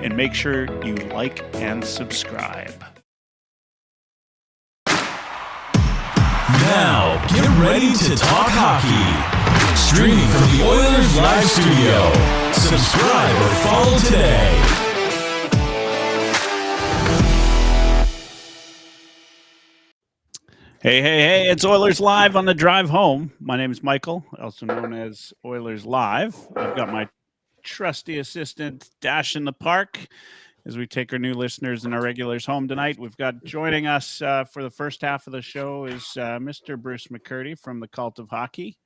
and make sure you like and subscribe. Now, get ready to talk hockey. Streaming from the Oilers Live Studio. Subscribe or follow today. Hey, it's Oilers Live on the drive home. My name is Michael, also known as Oilers Live. I've got my trusty assistant, Dash, in the park as we take our new listeners and our regulars home tonight. We've got joining us for the first half of the show is Mr. Bruce McCurdy from the Cult of Hockey.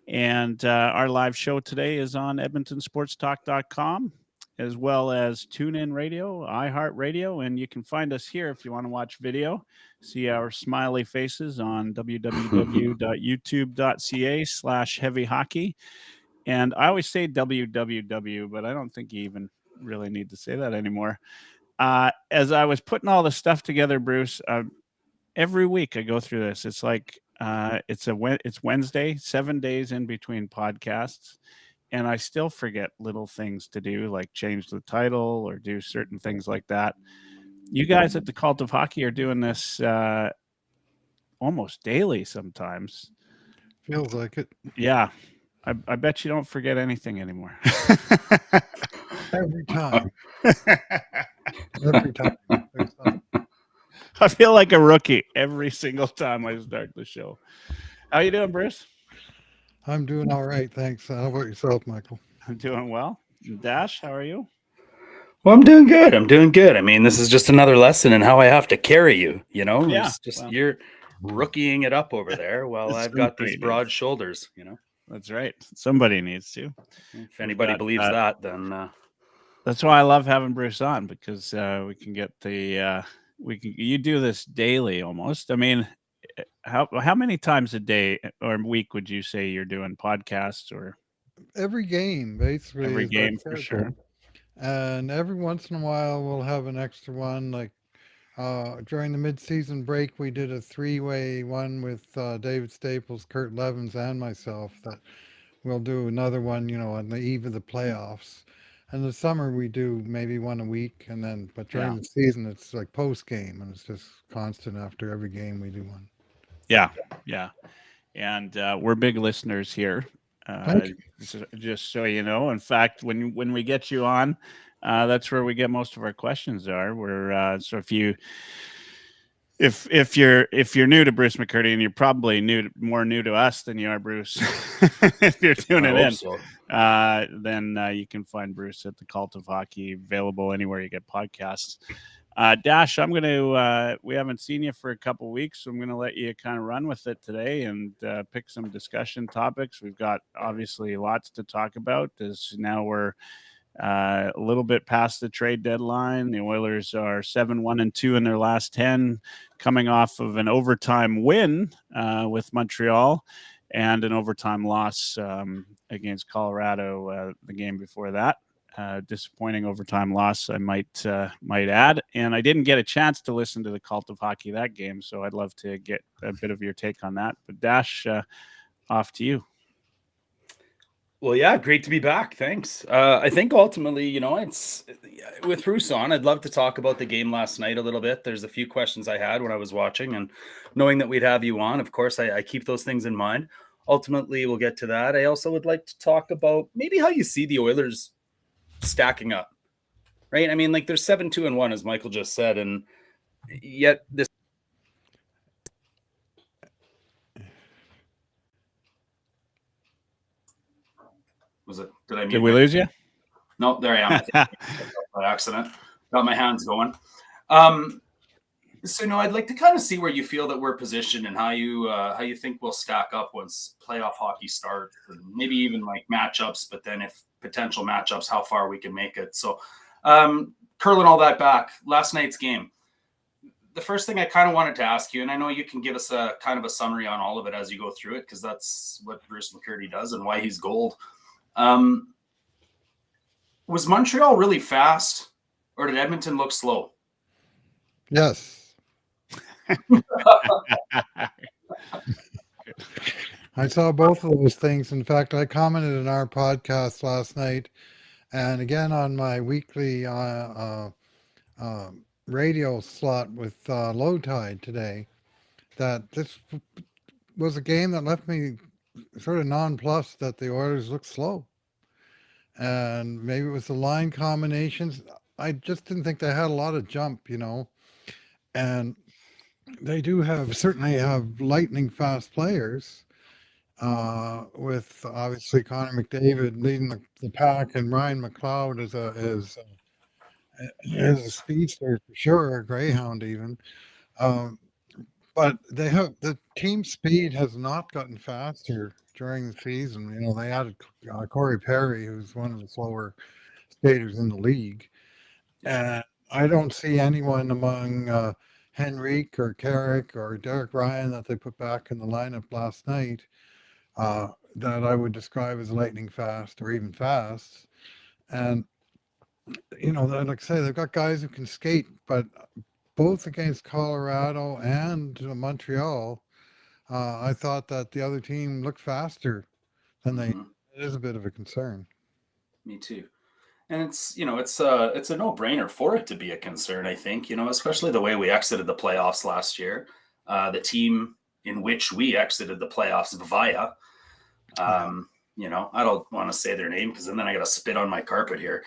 And our live show today is on EdmontonSportsTalk.com, as well as TuneIn Radio, iHeartRadio, and you can find us here if you want to watch video. See our smiley faces on www.youtube.ca/heavyhockey. And I always say www, but I don't think you even really need to say that anymore. As I was putting all the stuff together, Bruce, every week I go through this. It's like it's Wednesday, 7 days in between podcasts, and I still forget little things to do, like change the title or do certain things like that. You guys at the Cult of Hockey are doing this almost daily sometimes. Feels like it. Yeah. I bet you don't forget anything anymore. Every time. Every time. I feel like a rookie every single time I start the show. How you doing, Bruce? I'm doing all right, thanks. How about yourself, Michael? I'm doing well. Dash, how are you? Well, I'm doing good. I mean, this is just another lesson in how I have to carry you, you know? Yeah, It's just you're rookieing it up over there while I've got these broad shoulders, you know? That's right. Somebody needs to. If anybody believes that, then... That's why I love having Bruce on, because we can get the... you do this daily almost. I mean, how many times a day or week would you say you're doing podcasts? Or every game, basically. Every game, for sure. And every once in a while, we'll have an extra one. Like during the mid-season break, we did a three-way one with David Staples, Kurt Levins, and myself. That we'll do another one, you know, on the eve of the playoffs. And the summer we do maybe one a week, and then but during the season it's like post game, and it's just constant. After every game we do one. Yeah, and we're big listeners here. Just so you know. In fact, when we get you on, that's where we get most of our questions are. We're so if you're new to Bruce McCurdy, and you're probably more new to us than you are Bruce, if you're tuning in, then you can find Bruce at the Cult of Hockey, available anywhere you get podcasts. Dash, I'm going to, we haven't seen you for a couple weeks, so I'm going to let you kind of run with it today and pick some discussion topics. We've got obviously lots to talk about, as now we're a little bit past the trade deadline. The Oilers are 7-1-2 in their last 10, coming off of an overtime win with Montreal and an overtime loss against Colorado the game before that. Disappointing overtime loss, I might add. And I didn't get a chance to listen to the Cult of Hockey that game, so I'd love to get a bit of your take on that. But Dash, off to you. Well, yeah, great to be back. Thanks. I think ultimately, you know, it's with Bruce on, I'd love to talk about the game last night a little bit. There's a few questions I had when I was watching, and knowing that we'd have you on, of course, I keep those things in mind. Ultimately, we'll get to that. I also would like to talk about maybe how you see the Oilers stacking up, right? I mean, like, they're 7-2-1, as Michael just said, and yet this. Was it? Did we lose you? No, there I am. By accident. Got my hands going. So, no, I'd like to kind of see where you feel that we're positioned and how you think we'll stack up once playoff hockey starts, and maybe even like matchups, but then if potential matchups, how far we can make it. So, curling all that back, last night's game. The first thing I kind of wanted to ask you, and I know you can give us a kind of a summary on all of it as you go through it, because that's what Bruce McCurdy does and why he's gold. Was Montreal really fast, or did Edmonton look slow? Yes. I saw both of those things. In fact, I commented in our podcast last night, And again, on my weekly radio slot with Low Tide today, that this was a game that left me sort of nonplussed that the Oilers looked slow. And maybe it was the line combinations. I just didn't think they had a lot of jump, And they do certainly have lightning fast players, with obviously Connor McDavid leading the pack, and Ryan McLeod is a speedster for sure, a greyhound even. Um, but the team speed has not gotten faster during the season. They added Corey Perry, who's one of the slower skaters in the league, and I don't see anyone among Henrique or Carrick or Derek Ryan that they put back in the lineup last night that I would describe as lightning fast or even fast. And like I say, they've got guys who can skate, but both against Colorado and Montreal, I thought that the other team looked faster than they. It is a bit of a concern. Me too. And it's a no-brainer for it to be a concern, I think, especially the way we exited the playoffs last year. The team in which we exited the playoffs via, I don't want to say their name because then I got to spit on my carpet here.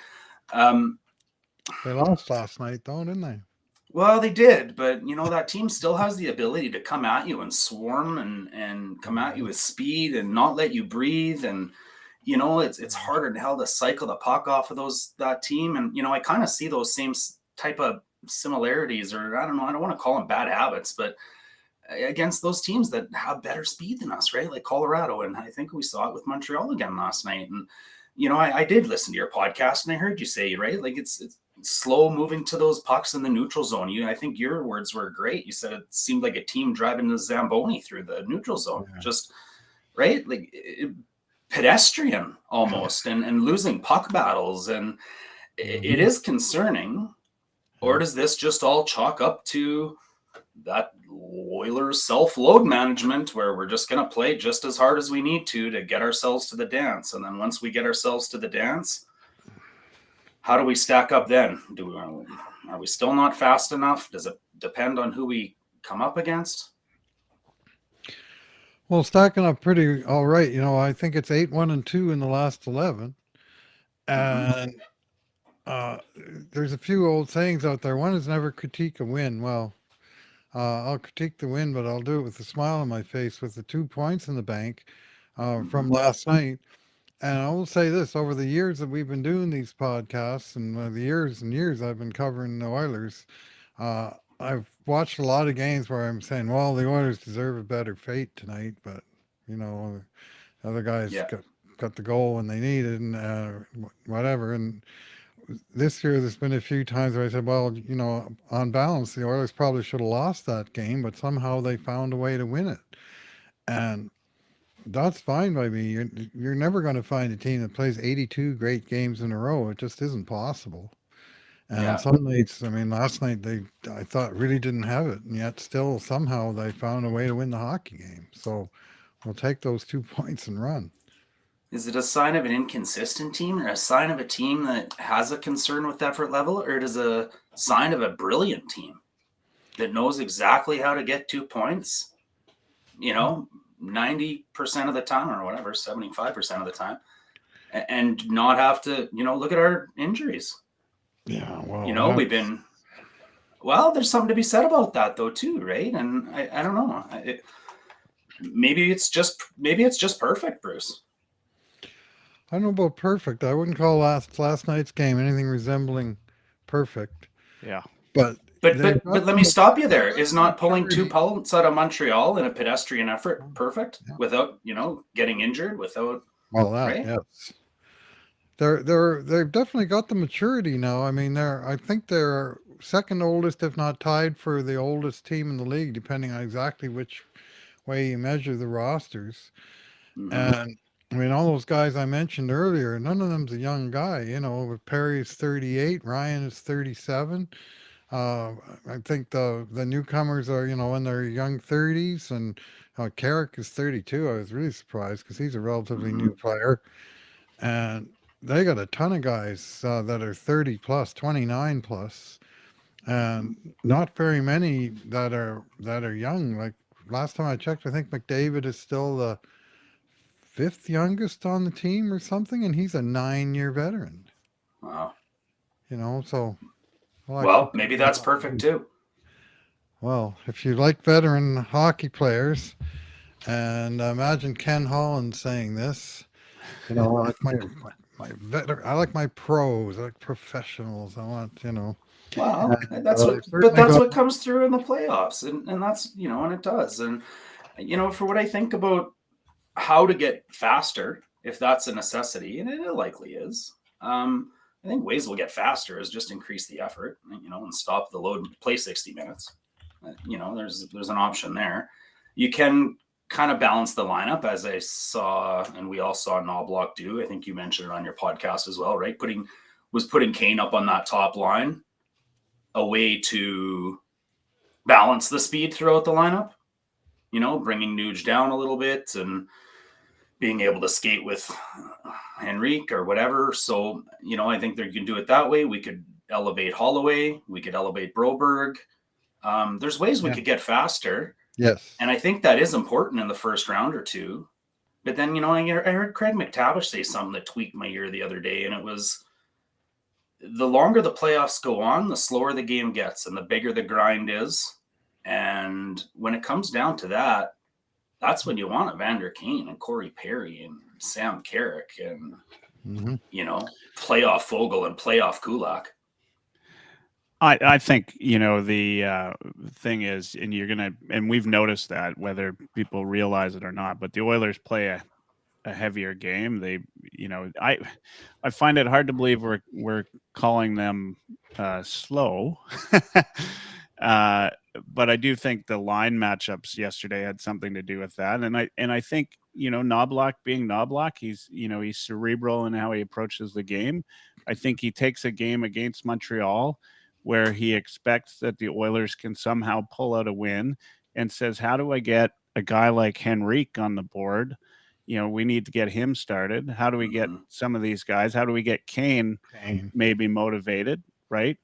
They lost last night, though, didn't they? Well, they did, but that team still has the ability to come at you and swarm and come at you with speed and not let you breathe. And it's harder than hell to cycle the puck off of that team. And I kind of see those same type of similarities, or I don't know, I don't want to call them bad habits, but against those teams that have better speed than us, right? Like Colorado, and I think we saw it with Montreal again last night. And I did listen to your podcast, and I heard you say, right, like it's slow moving to those pucks in the neutral zone. I think your words were great. You said it seemed like a team driving the Zamboni through the neutral zone, just right, like pedestrian almost, and losing puck battles. And it is concerning. Or does this just all chalk up to that Oilers self-load management where we're just going to play just as hard as we need to get ourselves to the dance? And then once we get ourselves to the dance, how do we stack up then? Are we still not fast enough? Does it depend on who we come up against? Well, stacking up pretty all right. I think it's 8-1-2 in the last 11. And there's a few old sayings out there. One is never critique a win. Well, I'll critique the win, but I'll do it with a smile on my face with the 2 points in the bank from last night. And I will say this, over the years that we've been doing these podcasts and the years and years I've been covering the Oilers, I've watched a lot of games where I'm saying, well, the Oilers deserve a better fate tonight, but, the other guys got the goal when they needed and whatever. And this year there's been a few times where I said, well, on balance, the Oilers probably should have lost that game, but somehow they found a way to win it. And that's fine by me. You're never going to find a team that plays 82 great games in a row. It just isn't possible. And some nights, last night I thought really didn't have it, and yet still somehow they found a way to win the hockey game. So we'll take those 2 points and run. Is it a sign of an inconsistent team, or a sign of a team that has a concern with effort level, or it is a sign of a brilliant team that knows exactly how to get 2 points? 90% of the time, or whatever, 75% of the time, and not have to, look at our injuries. Yeah, well, there's something to be said about that though too, right? And I don't know. Maybe it's just perfect, Bruce. I don't know about perfect. I wouldn't call last night's game anything resembling perfect. Yeah, But let me stop you there. Is not pulling 2 points out of Montreal in a pedestrian effort perfect without, getting injured, without right? Yes. They've definitely got the maturity now. I think they're second oldest, if not tied for the oldest team in the league, depending on exactly which way you measure the rosters. And all those guys I mentioned earlier, none of them's a young guy. Perry's 38, Ryan is 37. I think the newcomers are, in their young 30s, and Carrick is 32. I was really surprised because he's a relatively new player. And they got a ton of guys that are 30 plus, 29 plus, and not very many that are young. Like last time I checked, I think McDavid is still the 5th youngest on the team or something, and he's a 9-year veteran. Wow. So well, maybe that's perfect too. Well, if you like veteran hockey players, and imagine Ken Holland saying this, I like I like my pros, I like professionals. I want, Well, that's what comes through in the playoffs, and that's and it does, and for what I think about how to get faster, if that's a necessity, and it likely is. I think ways we'll get faster is just increase the effort, and stop the load and play 60 minutes. There's an option there. You can kind of balance the lineup, as I saw, and we all saw Knobloch do. I think you mentioned it on your podcast as well, right? Putting Kane up on that top line, a way to balance the speed throughout the lineup, bringing Nuge down a little bit and being able to skate with Henrique or whatever. So, I think they can do it that way. We could elevate Holloway. We could elevate Broberg. There's ways we could get faster. Yes. And I think that is important in the first round or two. But then, I heard Craig McTavish say something that tweaked my ear the other day, and it was the longer the playoffs go on, the slower the game gets and the bigger the grind is. And when it comes down to that, that's when you want Evander Kane and Corey Perry and Sam Carrick and, playoff Fogle and playoff Kulak. I think, the thing is, and we've noticed that whether people realize it or not, but the Oilers play a heavier game. They, I find it hard to believe we're calling them slow. But I do think the line matchups yesterday had something to do with that. And I think, Knobloch being Knobloch, he's cerebral in how he approaches the game. I think he takes a game against Montreal where he expects that the Oilers can somehow pull out a win and says, how do I get a guy like Henrique on the board? We need to get him started. How do we get some of these guys? How do we get Kane maybe motivated, right?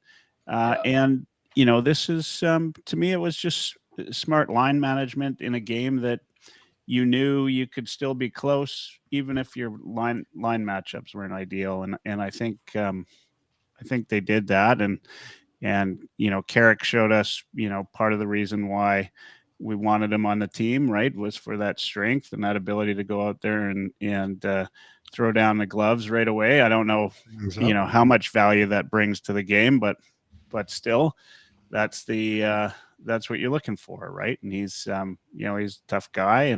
And, this is, to me, it was just smart line management in a game that you knew you could still be close, even if your line matchups weren't ideal. And I think they did that. And Carrick showed us, part of the reason why we wanted him on the team, right, was for that strength and that ability to go out there and throw down the gloves right away. I don't know, how much value that brings to the game, but still, that's what you're looking for, right? And he's he's a tough guy,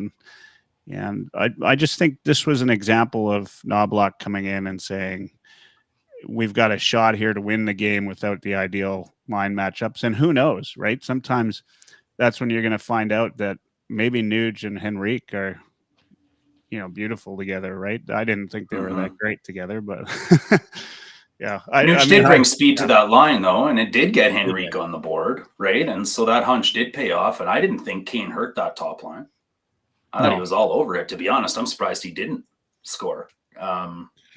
and I just think this was an example of Knobloch coming in and saying, we've got a shot here to win the game without the ideal line matchups. And who knows, right? Sometimes that's when you're going to find out that maybe Nuge and Henrique are, beautiful together, right? I didn't think they were that great together, but yeah. Nuge did bring speed to that line, though, and it did get Henrique on the board, right? And so that hunch did pay off, and I didn't think Kane hurt that top line. I thought he was all over it, to be honest. I'm surprised he didn't score.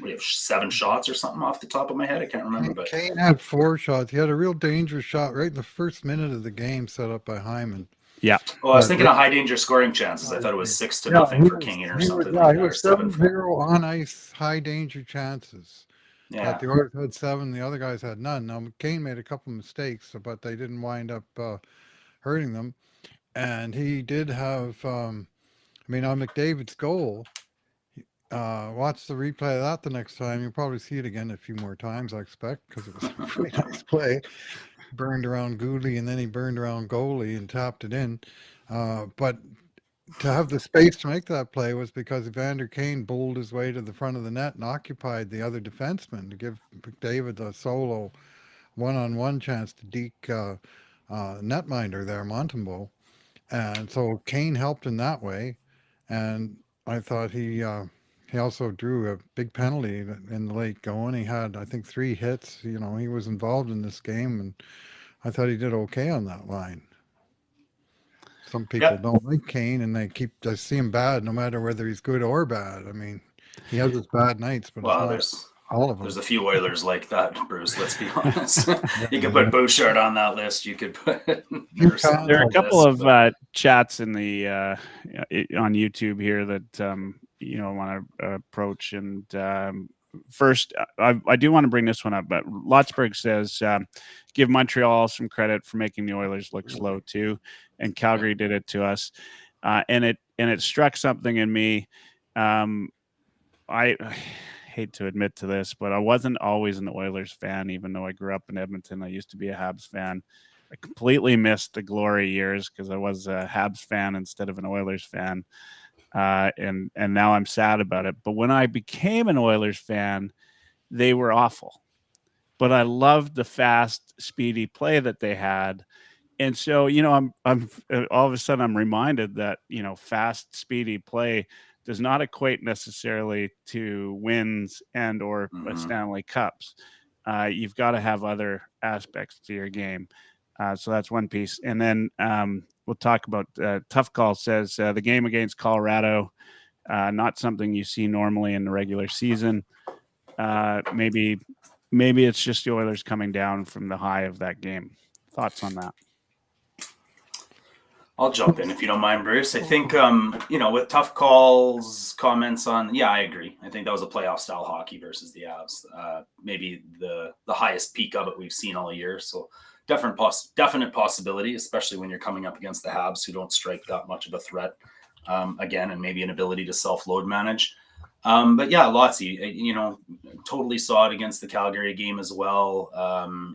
We have 7 shots or something off the top of my head. I can't remember. But Kane had 4 shots. He had a real dangerous shot right in the first minute of the game set up by Hyman. Yeah. Oh, I was thinking of high danger scoring chances. I thought it was 6-0 for Kane or something. Yeah, he was 7-0 on ice, high danger chances. Yeah. The Oilers had 7, the other guys had none. Now, Kane made a couple mistakes, but they didn't wind up hurting them. And he did have, on McDavid's goal, watch the replay of that the next time. You'll probably see it again a few more times, I expect, because it was a really nice play. Burned around Goalie, and then he burned around goalie and tapped it in. But to have the space to make that play was because Evander Kane bowled his way to the front of the net and occupied the other defenseman to give McDavid a solo one-on-one chance to deke netminder there, Montembeault. And so Kane helped in that way. And I thought he also drew a big penalty in the late going. He had, I think, 3 hits. He was involved in this game, and I thought he did okay on that line. Some people don't like Kane, and they see him bad no matter whether he's good or bad. I mean, he has his bad nights, but well, there's All of them. There's a few Oilers like that, Bruce. Let's be honest. You could put Bouchard on that list. You could put. There are a couple of chats in the on YouTube here that want to approach. And first, I do want to bring this one up. But Lotsberg says, "Give Montreal some credit for making the Oilers look slow too," and Calgary did it to us. And it struck something in me. I hate to admit to this, but I wasn't always an Oilers fan, even though I grew up in Edmonton. I used to be a Habs fan. I completely missed the glory years because I was a Habs fan instead of an Oilers fan. And now I'm sad about it. But when I became an Oilers fan, they were awful. But I loved the fast, speedy play that they had. And so, I'm all of a sudden I'm reminded that, fast, speedy play does not equate necessarily to wins and or Stanley Cups. You've got to have other aspects to your game. So that's one piece. And then we'll talk about Tough Call says the game against Colorado, not something you see normally in the regular season. Maybe it's just the Oilers coming down from the high of that game. Thoughts on that? I'll jump in if you don't mind, Bruce. I think, with Tough Call's comments on, I agree. I think that was a playoff style hockey versus the Avs. Maybe the highest peak of it we've seen all year. So definite possibility, especially when you're coming up against the Habs who don't strike that much of a threat again, and maybe an ability to self-load manage. But yeah, Lotsy, totally saw it against the Calgary game as well.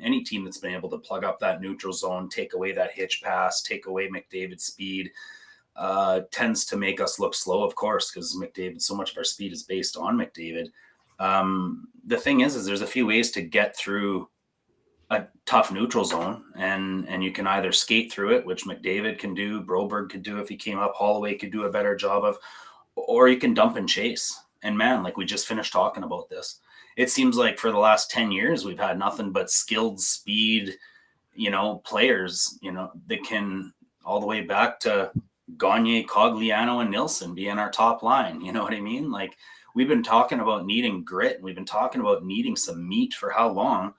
Any team that's been able to plug up that neutral zone, take away that hitch pass, take away McDavid's speed, tends to make us look slow, of course, because so much of our speed is based on McDavid. The thing is there's a few ways to get through a tough neutral zone, and you can either skate through it, which McDavid can do, Broberg could do if he came up, Holloway could do a better job of, or you can dump and chase. And man, like we just finished talking about this, it seems like for the last 10 years, we've had nothing but skilled speed, players, that can all the way back to Gagne, Cogliano, and Nilsson be in our top line. You know what I mean? Like we've been talking about needing grit. We've been talking about needing some meat for how long,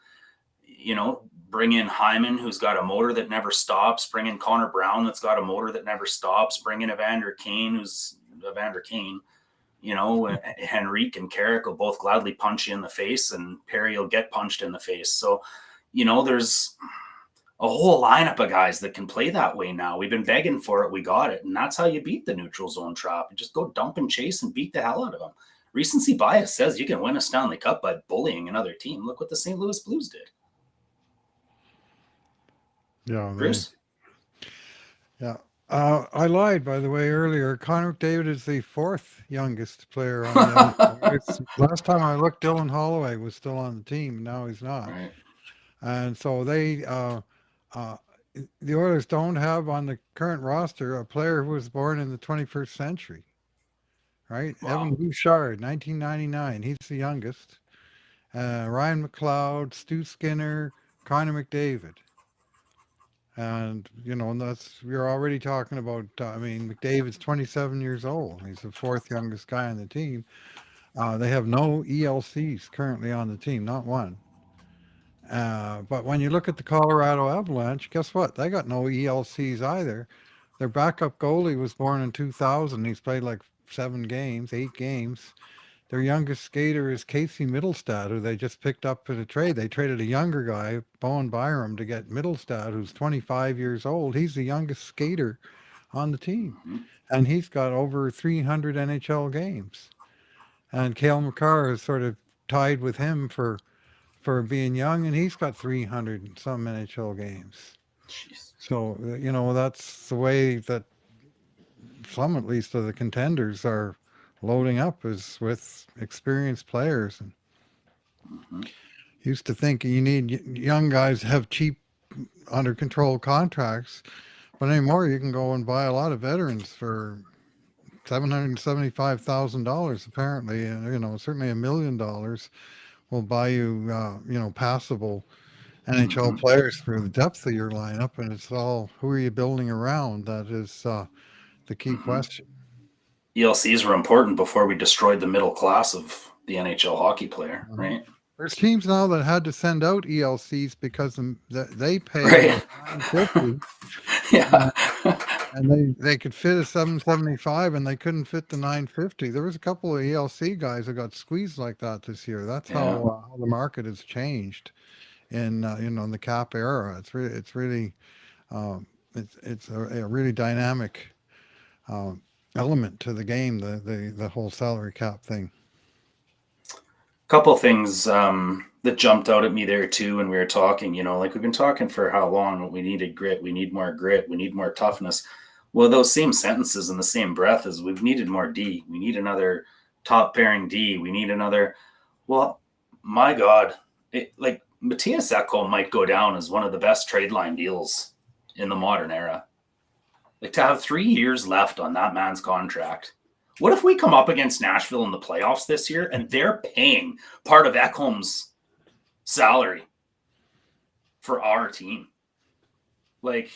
bring in Hyman, who's got a motor that never stops, bring in Connor Brown, that's got a motor that never stops, bring in Evander Kane, who's Evander Kane. Henrique and Carrick will both gladly punch you in the face, and Perry will get punched in the face. So, there's a whole lineup of guys that can play that way now. We've been begging for it. We got it. And that's how you beat the neutral zone trap. You just go dump and chase and beat the hell out of them. Recency bias says you can win a Stanley Cup by bullying another team. Look what the St. Louis Blues did. Yeah. Bruce? Yeah. I lied, by the way, earlier. Connor McDavid is the fourth youngest player on the last time I looked, Dylan Holloway was still on the team. Now he's not. Right. And so the Oilers don't have on the current roster a player who was born in the 21st century. Right? Wow. Evan Bouchard, 1999. He's the youngest. Ryan McLeod, Stu Skinner, Connor McDavid. And, you're already talking about, McDavid's 27 years old. He's the fourth youngest guy on the team. They have no ELCs currently on the team, not one. But when you look at the Colorado Avalanche, guess what? They got no ELCs either. Their backup goalie was born in 2000. He's played like 8 games. Their youngest skater is Casey Middlestad, who they just picked up in a trade. They traded a younger guy, Bowen Byram, to get Middlestad, who's 25 years old. He's the youngest skater on the team. And he's got over 300 NHL games. And Cale Makar is sort of tied with him for being young, and he's got 300 and some NHL games. Jeez. So, that's the way that some, at least, of the contenders are loading up, is with experienced players. And used to think you need young guys to have cheap, under control contracts, but anymore you can go and buy a lot of veterans for $775,000 apparently, and certainly $1 million will buy you passable NHL players for the depth of your lineup. And it's all, who are you building around? That is the key question. ELCs were important before we destroyed the middle class of the NHL hockey player, right? There's teams now that had to send out ELCs because they pay Right. $9.50. Yeah. And they could fit a 775 and they couldn't fit the 950. There was a couple of ELC guys that got squeezed like that this year. That's how the market has changed in in the cap era. It's really it's a really dynamic element to the game, the whole salary cap thing. Couple things that jumped out at me there too when we were talking, like we've been talking for how long, we needed grit, we need more grit, we need more toughness. Well, those same sentences in the same breath as we've needed more D, we need another top pairing D, we need another, well, my God, like Matthias Ekholm might go down as one of the best trade line deals in the modern era. Like to have 3 years left on that man's contract. What if we come up against Nashville in the playoffs this year and they're paying part of Ekholm's salary for our team? Like,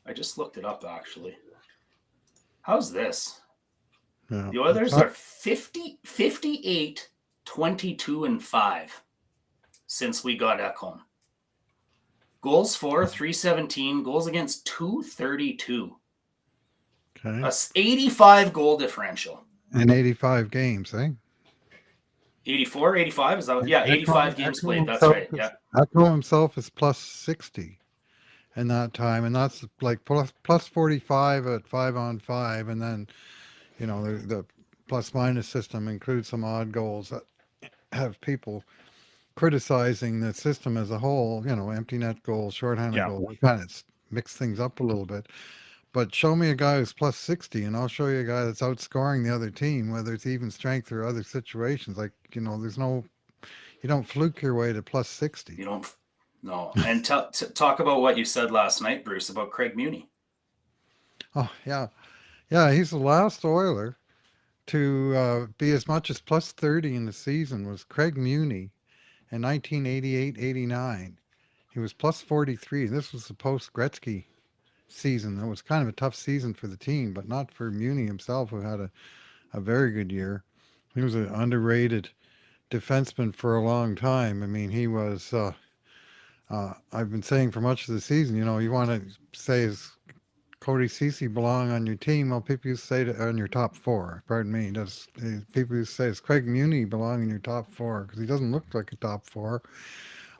I just looked it up actually. How's this? Yeah. The Oilers are 58, 22, and 5 since we got Ekholm. Goals for 317, goals against 232. Okay. A 85 goal differential. In 85 games, eh? 84, 85? Is that? Yeah, 85 games played. That's right. Yeah. Ekholm himself is plus 60 in that time. And that's like plus 45 at 5-on-5. And then, the plus minus system includes some odd goals that have people criticizing the system as a whole, empty net goals, shorthanded goals. We kind of mix things up a little bit. But show me a guy who's plus 60, and I'll show you a guy that's outscoring the other team, whether it's even strength or other situations. Like, there's no, you don't fluke your way to plus 60. You don't, no. And talk about what you said last night, Bruce, about Craig Muni. Oh, yeah. Yeah, he's the last Oiler to be as much as plus 30 in the season was Craig Muni in 1988-89. He was plus 43. This was the post-Gretzky season. That was kind of a tough season for the team, but not for Muni himself, who had a very good year. He was an underrated defenseman for a long time. I mean, he was, I've been saying for much of the season, you want to say, is Cody Ceci belong on your team? Well, people used to say on your top four, pardon me. People used to say, does Craig Muni belong in your top four? Because he doesn't look like a top four.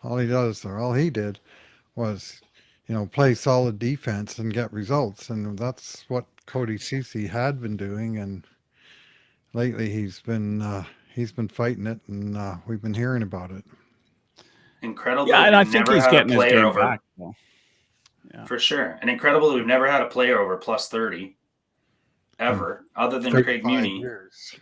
All he did was play solid defense and get results. And that's what Cody Ceci had been doing. And lately he's been fighting it, and we've been hearing about it. Incredible. Yeah, and I think he's getting his game back. Yeah. For sure. And incredible that we've never had a player over plus 30 ever, other than Craig Muni. Years.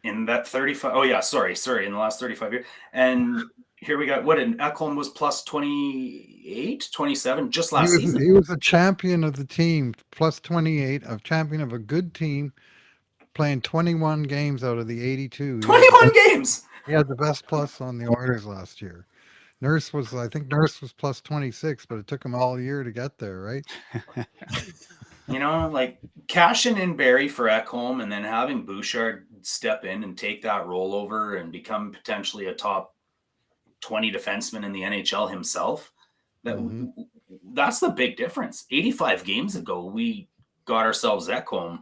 In that 35. Oh, yeah. Sorry. In the last 35 years. And here we got Ekholm was plus 28, 27 just last season. He was a champion of the team, plus 28, a champion of a good team, playing 21 games out of the 82. 21 games! He had the best plus on the Oilers last year. Nurse was plus 26, but it took him all year to get there, right? Like cashing in Barrie for Ekholm and then having Bouchard step in and take that rollover and become potentially a top 20 defenseman in the NHL himself. That's the big difference. 85 games ago, we got ourselves Ekholm.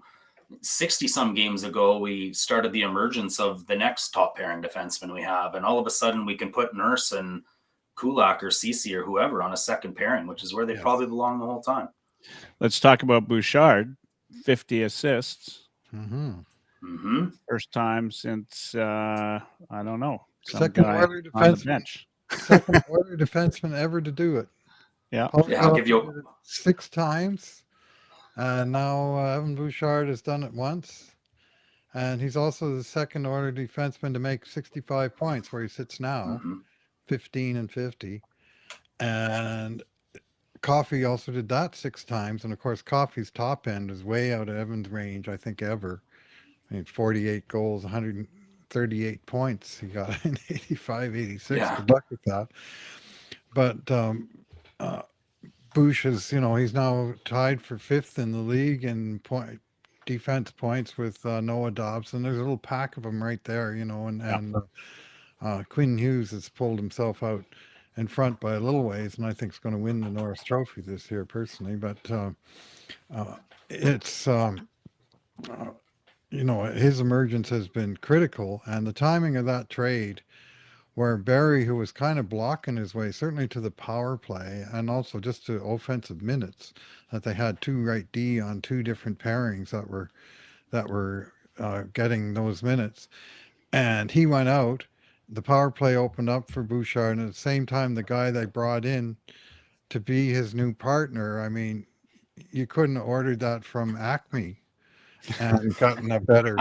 60 some games ago, we started the emergence of the next top pairing defenseman we have. And all of a sudden we can put Nurse and Kulak or Ceci or whoever on a second pairing, which is where they probably belong the whole time. Let's talk about Bouchard. 50 assists. First time since I don't know. Second Oiler defenseman ever to do it. Yeah. I'll give you 6 times. And now Evan Bouchard has done it once. And he's also the second Oiler defenseman to make 65 points, where he sits now. 15 and 50. And Coffey also did that 6 times. And of course, Coffey's top end is way out of Evan's range, I think, ever. 48 goals, 138 points he got in 85, 86. Yeah. Good luck with that. But Bush is, he's now tied for 5th in the league in defense points with Noah Dobson. There's a little pack of them right there, and Quinn Hughes has pulled himself out in front by a little ways, and I think is going to win the Norris Trophy this year personally. But it's his emergence has been critical, and the timing of that trade, where Barry, who was kind of blocking his way, certainly to the power play and also just to offensive minutes, that they had two right D on two different pairings that were getting those minutes, and he went out. The power play opened up for Bouchard, and at the same time, the guy they brought in to be his new partner. I mean, you couldn't have ordered that from Acme and gotten a better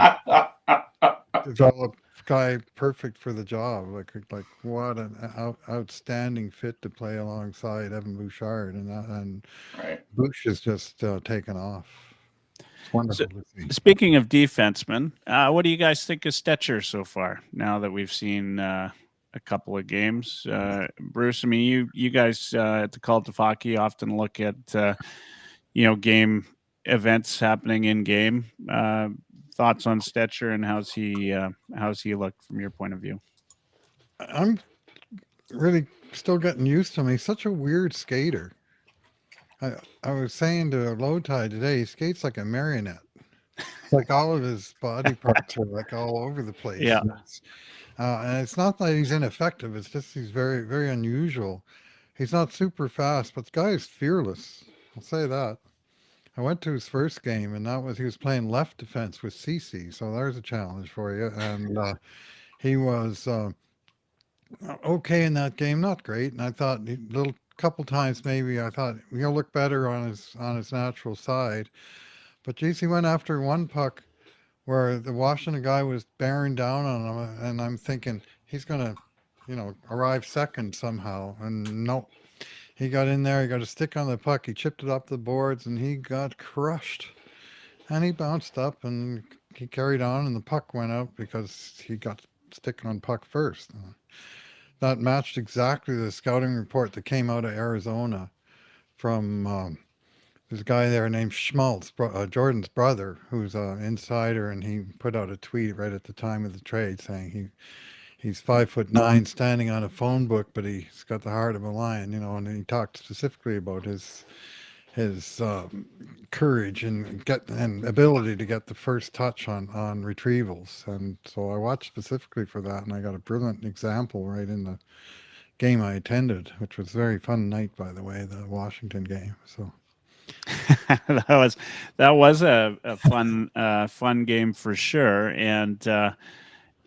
developed guy perfect for the job. Like what an outstanding fit to play alongside Evan Bouchard, and Right. Bouch is just taken off. It's wonderful to see. Speaking of defensemen, what do you guys think of Stetcher so far? Now that we've seen a couple of games, Bruce. I mean, you guys at the Cult of Hockey often look at game events happening in game. Thoughts on Stetcher and how's he looked from your point of view? I'm really still getting used to him. He's such a weird skater. I was saying to Low Tide today, he skates like a marionette. Like all of his body parts are like all over the place. Yeah. And it's not that he's ineffective. It's just he's very, very unusual. He's not super fast, but the guy is fearless. I'll say that. I went to his first game, and he was playing left defense with CC, so there's a challenge for you. And he was okay in that game, not great. And I thought couple times maybe I thought he'll look better on his natural side. But geez, he went after one puck where the Washington guy was bearing down on him, and I'm thinking he's gonna, arrive second somehow. And nope. He got in there, he got a stick on the puck, he chipped it up the boards, and he got crushed. And he bounced up, and he carried on, and the puck went out because he got stick on puck first. That matched exactly the scouting report that came out of Arizona from there's a guy there named Schmaltz, Jordan's brother, who's an insider, and he put out a tweet right at the time of the trade saying he's 5'9", standing on a phone book, but he's got the heart of a lion, and he talked specifically about his courage and ability to get the first touch on retrievals. And so I watched specifically for that, and I got a brilliant example right in the game I attended, which was a very fun night, by the way, the Washington game. So that was a fun game for sure. And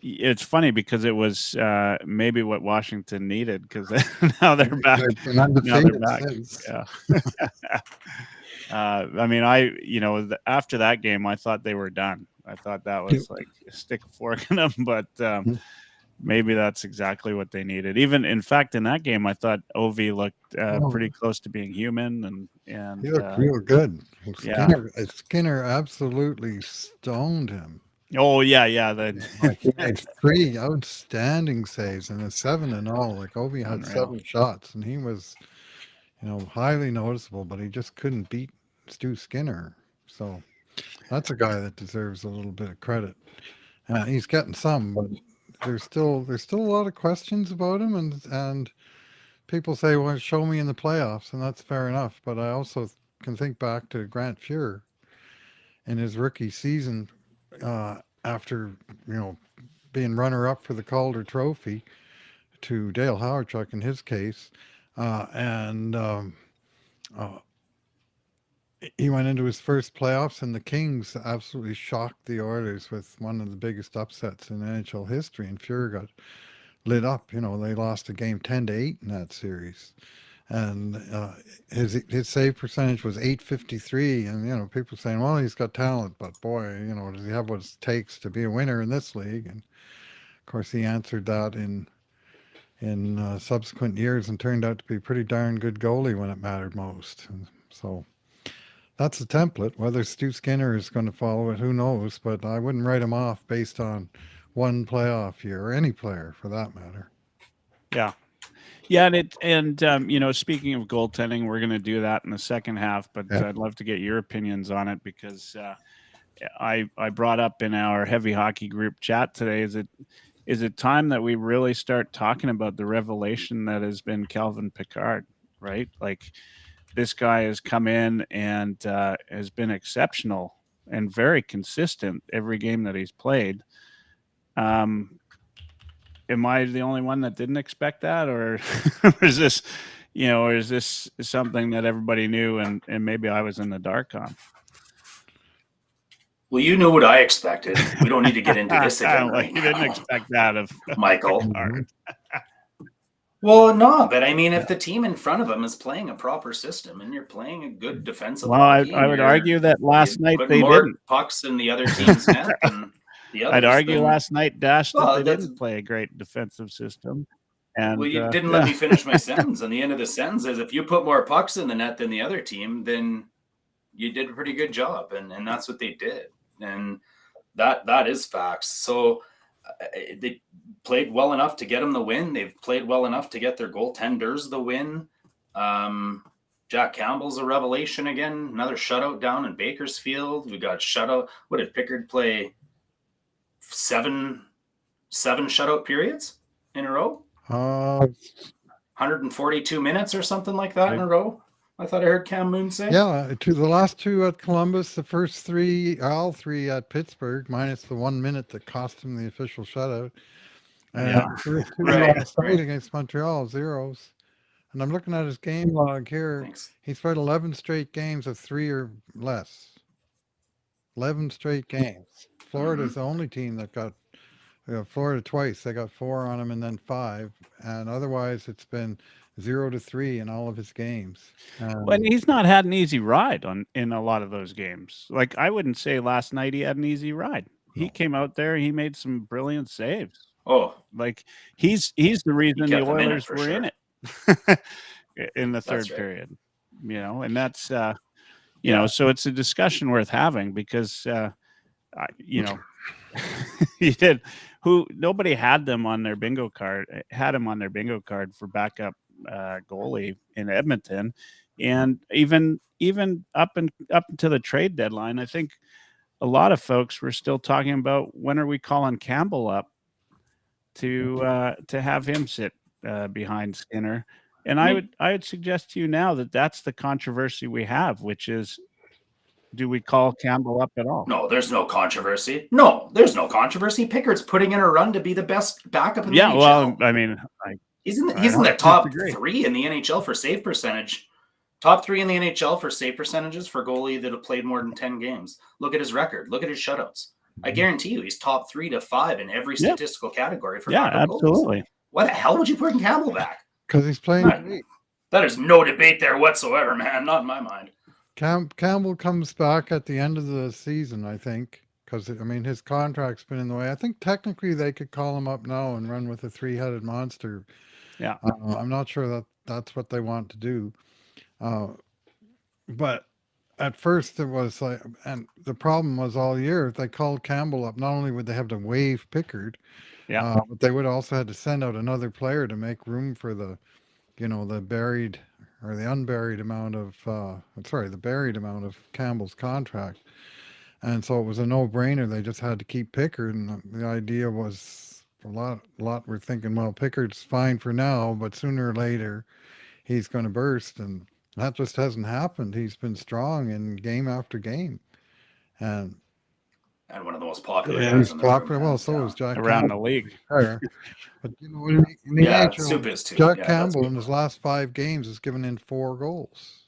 it's funny because it was maybe what Washington needed, because now they're back. Now they're back. Yeah. I mean, after that game, I thought they were done. I thought that was like a stick of fork in them, but maybe that's exactly what they needed. Even in fact, in that game, I thought Ovi looked pretty close to being human, and he looked real good. Skinner absolutely stoned him. Oh yeah. He made 3 outstanding saves and a 7-0. Like Ovi had 7 shots, and he was, highly noticeable. But he just couldn't beat Stu Skinner. So that's a guy that deserves a little bit of credit. He's getting some, but there's still a lot of questions about him, and people say, "Well, show me in the playoffs," and that's fair enough. But I also can think back to Grant Fuhr in his rookie season. After being runner-up for the Calder Trophy to Dale Hawerchuk in his case, and he went into his first playoffs, and the Kings absolutely shocked the Oilers with one of the biggest upsets in NHL history, and Fuhr got lit up. They lost a game 10-8 in that series. And his save percentage was .853, and people saying, well, he's got talent, but boy, does he have what it takes to be a winner in this league? And of course, he answered that in subsequent years and turned out to be a pretty darn good goalie when it mattered most. And so that's the template. Whether Stu Skinner is going to follow it, who knows? But I wouldn't write him off based on one playoff year, or any player for that matter. Yeah. Yeah, and speaking of goaltending, we're going to do that in the second half, but I'd love to get your opinions on it, because I brought up in our heavy hockey group chat today, is it time that we really start talking about the revelation that has been Calvin Pickard, right? Like, this guy has come in and has been exceptional and very consistent every game that he's played. Am I the only one that didn't expect that, or is this, or is this something that everybody knew and maybe I was in the dark on? Well, you knew what I expected. We don't need to get into this again right You now. didn't expect that of Michael. Well, no, but I mean, if the team in front of him is playing a proper system and you're playing a good defensive hockey, I would argue that last night they more didn't. Pucks in the other team's net than the others. I'd argue last night, Dash, that they didn't play a great defensive system. And, well, you didn't let me finish my sentence. And the end of the sentence is, if you put more pucks in the net than the other team, then you did a pretty good job. And that's what they did. And that is facts. So they played well enough to get them the win. They've played well enough to get their goaltenders the win. Jack Campbell's a revelation again. Another shutout down in Bakersfield. We got shutout. What did Pickard play? Seven shutout periods in a row? 142 minutes or something like that in a row. I thought I heard Cam Moon say. Yeah, to the last two at Columbus, the first three, all three at Pittsburgh, minus the 1 minute that cost him the official shutout. And the first two last night against Montreal, zeros. And I'm looking at his game log here. Thanks. He's played 11 straight games of 3 or less. 11 straight games. Florida's the only team that got Florida twice. They got 4 on him and then 5. And otherwise, it's been 0-3 in all of his games. But he's not had an easy ride in a lot of those games. Like, I wouldn't say last night he had an easy ride. He came out there, he made some brilliant saves. Oh, like he's the reason the Oilers were in it in the third period. And that's so it's a discussion worth having, because nobody had them on their bingo card, for backup goalie in Edmonton. And even up until the trade deadline, I think a lot of folks were still talking about, when are we calling Campbell up to have him sit behind Skinner. And I would suggest to you now that that's the controversy we have, which is, do we call Campbell up at all? No, there's no controversy. Pickard's putting in a run to be the best backup in the NHL. Yeah, well, I mean, he's in the top 3 in the NHL for save percentage. Top 3 in the NHL for save percentages for goalie that have played more than 10 games. Look at his record. Look at his shutouts. I guarantee you he's top 3 to 5 in every statistical category for backup absolutely. Goalies. Why the hell would you put Campbell back? Because he's playing. That is no debate there whatsoever, man. Not in my mind. Campbell comes back at the end of the season, I think, because, his contract's been in the way. I think technically they could call him up now and run with a 3-headed monster. Yeah. I'm not sure that that's what they want to do. But at first it was like, and the problem was all year, if they called Campbell up, not only would they have to waive Pickard, but they would also have to send out another player to make room for the buried or the unburied amount of, the buried amount of Campbell's contract. And so it was a no-brainer. They just had to keep Pickard. And the idea was a lot were thinking, well, Pickard's fine for now, but sooner or later he's going to burst. And that just hasn't happened. He's been strong in game after game. And one of the most popular guys. He's popular. Well, so is Jack around Campbell. the league. But in the NHL, Jack Campbell in his last 5 games has given in 4 goals.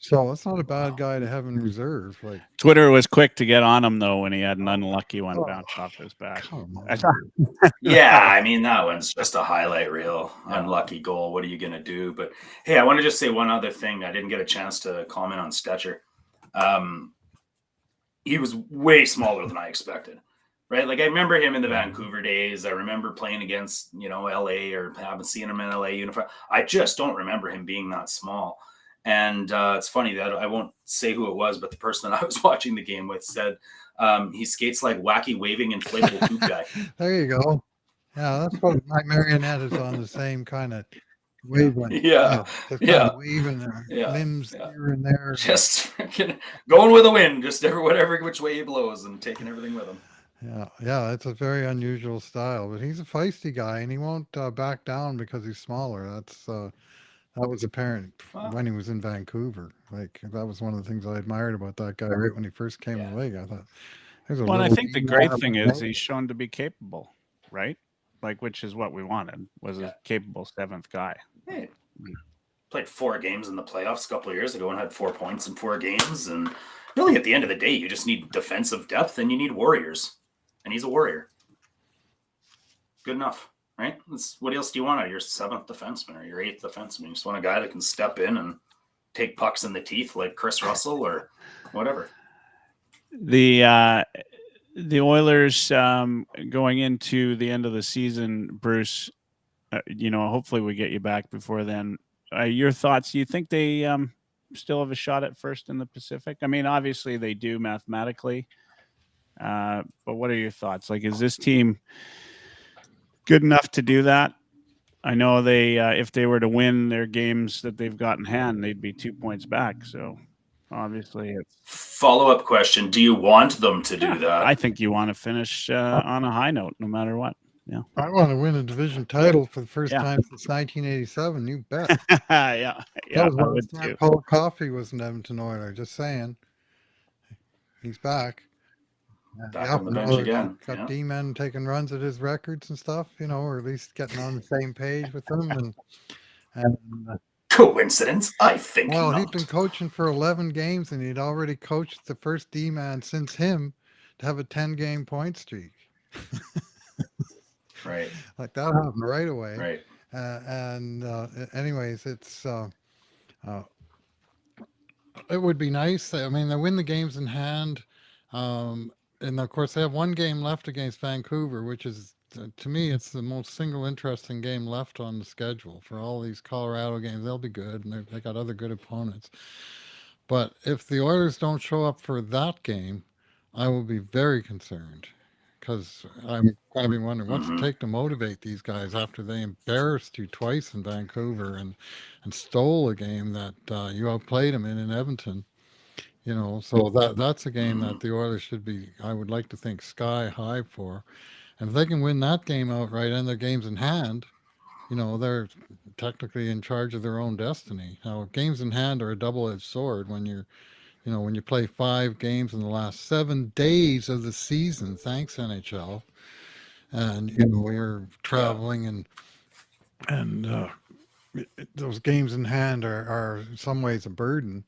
So that's not a bad guy to have in reserve. Like, Twitter was quick to get on him though when he had an unlucky one bounce off his back. That one's just a highlight reel. Unlucky goal. What are you gonna do? But hey, I want to just say one other thing. I didn't get a chance to comment on Stetcher. He was way smaller than I expected. Right? Like, I remember him in the Vancouver days. I remember playing against, LA, or having seen him in LA uniform. I just don't remember him being that small. And it's funny that I won't say who it was, but the person that I was watching the game with said he skates like wacky waving inflatable tube guy. There you go. Yeah, that's what my marionette is on, the same kind of waving. Yeah. Just Yeah. kind of waving their limbs here and there. Just going with the wind, just whatever which way he blows, and taking everything with him. Yeah, it's a very unusual style, but he's a feisty guy, and he won't back down because he's smaller. That was apparent when he was in Vancouver. Like, that was one of the things I admired about that guy right when he first came in the league. I thought, well, I think the great thing is he's shown to be capable, right? Like, which is what we wanted, was a capable seventh guy. Hey, played 4 games in the playoffs a couple of years ago and had 4 points in 4 games. And really, at the end of the day, you just need defensive depth and you need warriors. And he's a warrior. Good enough, right? What else do you want out of your 7th defenseman or your 8th defenseman? You just want a guy that can step in and take pucks in the teeth like Chris Russell or whatever. The Oilers going into the end of the season, Bruce, hopefully we get you back before then. Your thoughts? Do you think they still have a shot at first in the Pacific? I mean, obviously they do mathematically. But what are your thoughts? Like, is this team good enough to do that? I know they, if they were to win their games that they've got in hand, they'd be 2 points back. So obviously it's follow-up question. Do you want them to do that? I think you want to finish on a high note, no matter what. Yeah. I want to win a division title for the first time since 1987. You bet. Yeah. That was when Paul Coffey was an Edmonton Oiler. Just saying. He's back. Back on the bench again. Got D-men taking runs at his records and stuff, or at least getting on the same page with them. And coincidence? I think not. He'd been coaching for 11 games, and he'd already coached the first D-man since him to have a 10-game point streak. Right. Like, that happened right away. Right. Anyways, it would be nice. I mean, they win the games in hand. And of course, they have 1 game left against Vancouver, which is, to me, it's the most single interesting game left on the schedule. For all these Colorado games, they'll be good, and they got other good opponents. But if the Oilers don't show up for that game, I will be very concerned, because I'm going to be wondering what's it take to motivate these guys after they embarrassed you twice in Vancouver and stole a game that you outplayed them in Edmonton. So that's a game that the Oilers should be, I would like to think, sky high for. And if they can win that game outright and their games in hand, they're technically in charge of their own destiny. Now, games in hand are a double-edged sword when when you play 5 games in the last 7 days of the season. Thanks, NHL. And, we're traveling and those games in hand are in some ways a burden.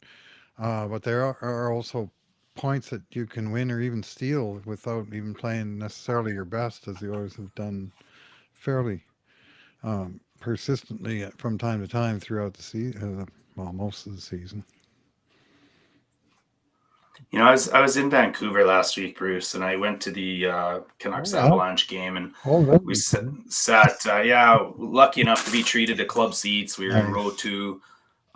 But there are also points that you can win or even steal without even playing necessarily your best, as the Oilers have done fairly persistently from time to time throughout the season, most of the season. I was in Vancouver last week, Bruce, and I went to the Canucks Avalanche game, and we sat lucky enough to be treated to club seats. We were in row 2.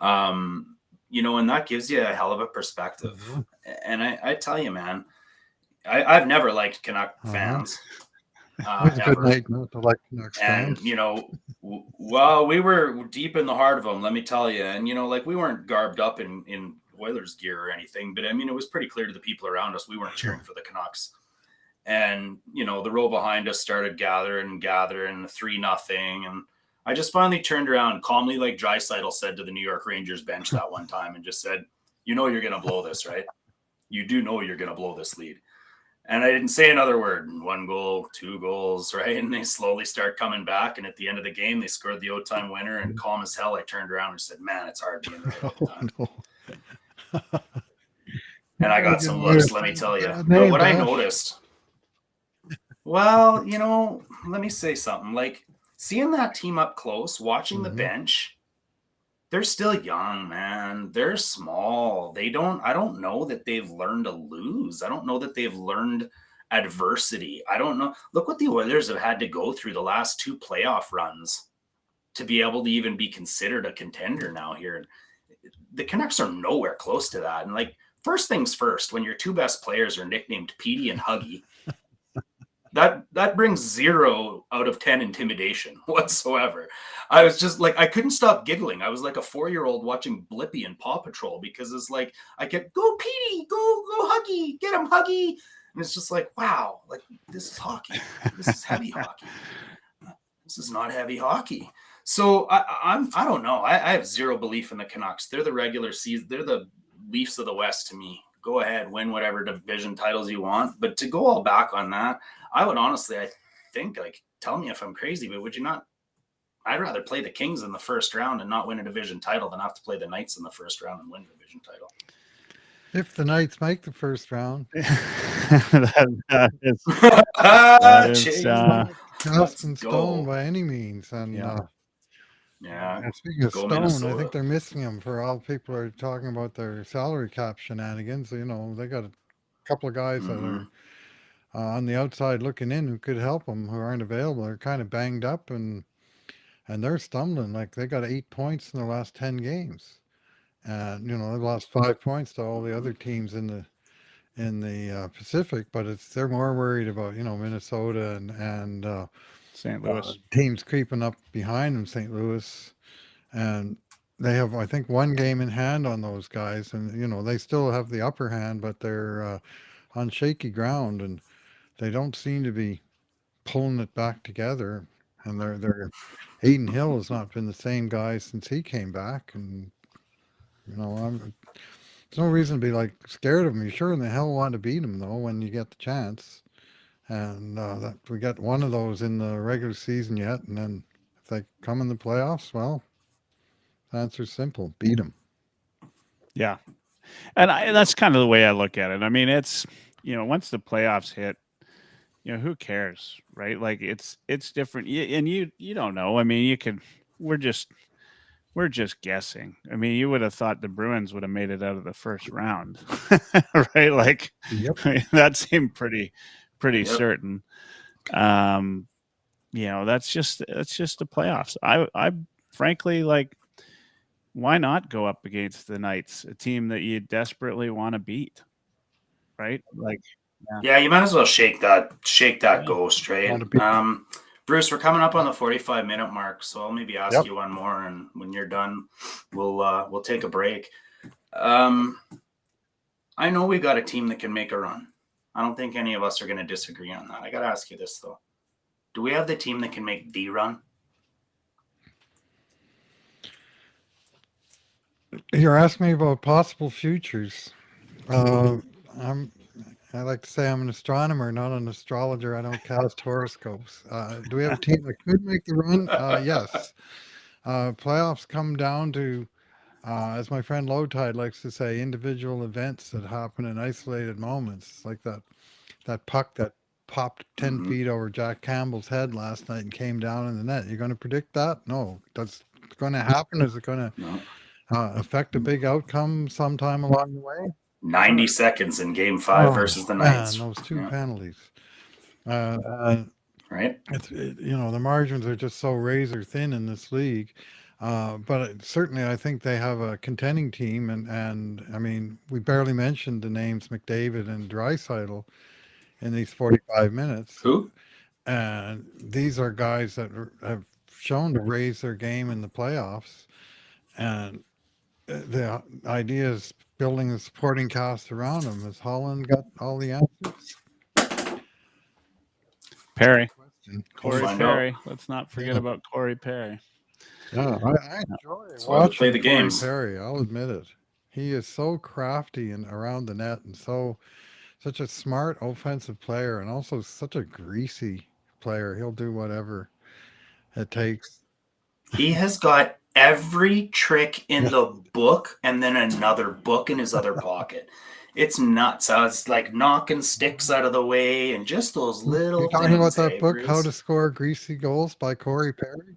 And that gives you a hell of a perspective. And I tell you, man, I've never liked Canuck fans. It's a good night not to like Canucks fans. And, we were deep in the heart of them, let me tell you. And, we weren't garbed up in Oilers gear or anything. But, I mean, it was pretty clear to the people around us we weren't cheering for the Canucks. And, the row behind us started gathering 3-0. And I just finally turned around calmly, like Draisaitl said to the New York Rangers bench that one time, and just said, you're going to blow this, right? You do know you're going to blow this lead. And I didn't say another word. 1 goal, 2 goals, right? And they slowly start coming back. And at the end of the game, they scored the overtime winner. And calm as hell, I turned around and said, man, it's hard being there all the time. And I got some looks, let me tell you. But what I noticed, let me say something. Like, seeing that team up close, watching the bench, they're still young, man. They're small. I don't know that they've learned to lose. I don't know that they've learned adversity. I don't know. Look what the Oilers have had to go through the last 2 playoff runs to be able to even be considered a contender now here. The Canucks are nowhere close to that. And, like, first things first, when your 2 best players are nicknamed Petey and Huggy, that brings 0 out of 10 intimidation whatsoever. I was just like, I couldn't stop giggling. I was like a 4-year-old watching Blippi and Paw Patrol, because it's like, I kept, go Petey, go Huggy, get him Huggy. And it's just like, wow, like this is hockey. This is heavy hockey. This is not heavy hockey. So I don't know. I have zero belief in the Canucks. They're the regular season. They're the Leafs of the West to me. Go ahead, win whatever division titles you want. But to go all back on that, I would honestly, I think, like, tell me if I'm crazy, but would you not? I'd rather play the Kings in the first round and not win a division title than have to play the Knights in the first round and win a division title. If the Knights make the first round. that is cast in stone by any means. And and speaking of Stone, Minnesota. I think they're missing him. For all people are talking about their salary cap shenanigans. You know, they got a couple of guys that are on the outside looking in who could help them, who aren't available. They're kind of banged up, and they're stumbling. Like, they got 8 points in the last 10 games, and they've lost 5 points to all the other teams in the Pacific. But they're more worried about Minnesota and St. Louis teams creeping up behind them, St. Louis, and they have, I think, 1 game in hand on those guys, and they still have the upper hand, but they're on shaky ground, and they don't seem to be pulling it back together. And they're Aiden Hill has not been the same guy since he came back, and there's no reason to be like scared of him. You sure in the hell want to beat him though when you get the chance. And that we got one of those in the regular season yet, and then if they come in the playoffs, well, the answer's simple: beat them. Yeah, and that's kind of the way I look at it. I mean, it's once the playoffs hit, who cares, right? Like it's different, and you don't know. I mean, we're just guessing. I mean, you would have thought the Bruins would have made it out of the first round, right? Like, yep. I mean, that seemed pretty certain. That's just the playoffs. I frankly, like, why not go up against the Knights, a team that you desperately want to beat, right? Like, yeah, you might as well shake that ghost, right? Bruce, we're coming up on the 45-minute mark, so I'll maybe ask you one more, and when you're done, we'll take a break. I know we got a team that can make a run. I don't think any of us are going to disagree on that. I got to ask you this, though. Do we have the team that can make the run? You're asking me about possible futures. I like to say I'm an astronomer, not an astrologer. I don't cast horoscopes. Do we have a team that could make the run? Yes. Playoffs come down to, as my friend Lowtide likes to say, individual events that happen in isolated moments, like that puck that popped 10 feet over Jack Campbell's head last night and came down in the net. You're going to predict that? No. That's going to happen? Is it going to affect a big outcome sometime along the way? 90 seconds in Game 5 versus the Knights. Man, those 2 penalties. Right. The margins are just so razor thin in this league. But certainly I think they have a contending team. And I mean, we barely mentioned the names McDavid and Draisaitl in these 45 minutes. Who? And these are guys that have shown to raise their game in the playoffs. And the idea is building a supporting cast around them. Has Holland got all the answers? Perry. Corey Perry. Let's not forget about Corey Perry. Yeah, I enjoy watching the games. Perry, I'll admit it. He is so crafty and around the net, and such a smart offensive player, and also such a greasy player. He'll do whatever it takes. He has got every trick in the book, and then another book in his other pocket. It's nuts. I was like knocking sticks out of the way, and just those little. You're talking about that book, Bruce? How to Score Greasy Goals by Corey Perry.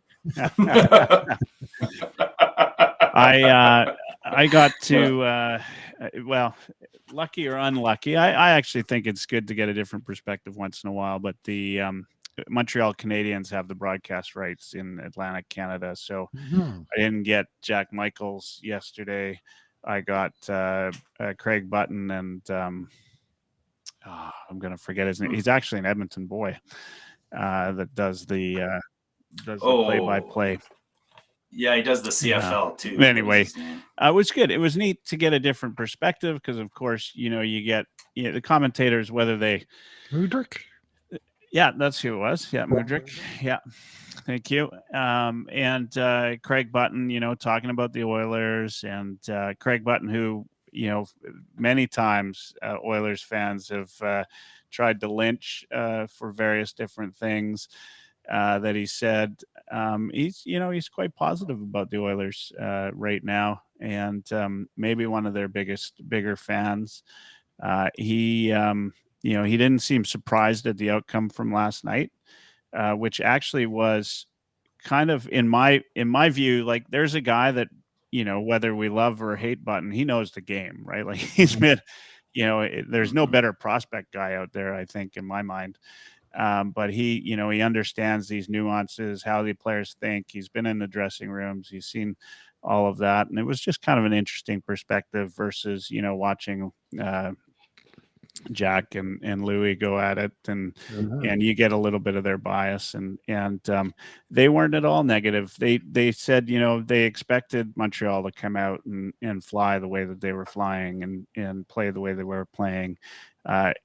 I got to lucky or unlucky. I actually think it's good to get a different perspective once in a while. But the Montreal Canadiens have the broadcast rights in Atlantic Canada, so I didn't get Jack Michaels yesterday. I got Craig Button and I'm going to forget his name. He's actually an Edmonton boy that does the play-by-play. Yeah, he does the CFL too. Anyway, it was good. It was neat to get a different perspective because, of course, you get the commentators, whether they Mudryk. Yeah, that's who it was. Yeah, Mudryk. Yeah, thank you. And Craig Button, talking about the Oilers, and Craig Button, who many times Oilers fans have tried to lynch for various different things that he said. He's quite positive about the Oilers right now, and maybe one of their bigger fans. He didn't seem surprised at the outcome from last night, which actually was kind of in my view, like there's a guy that, whether we love or hate Button, he knows the game, right? Like he's been, there's no better prospect guy out there, I think, in my mind. But he understands these nuances, how the players think. He's been in the dressing rooms. He's seen all of that. And it was just kind of an interesting perspective versus, watching Jack and Louis go at it, and you get a little bit of their bias, and they weren't at all negative. They said, they expected Montreal to come out and fly the way that they were flying and play the way they were playing,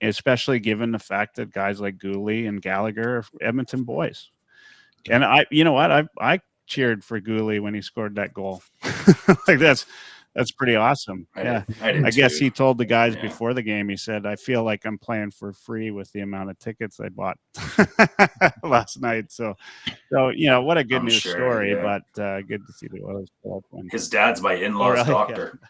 especially given the fact that guys like Goalie and Gallagher are Edmonton boys. And I cheered for Goalie when he scored that goal. Like that's pretty awesome. I guess he told the guys before the game, he said, I feel like I'm playing for free with the amount of tickets I bought last night. So what a good news story, but good to see the Oilers win. His dad's my in-law's doctor. Yeah.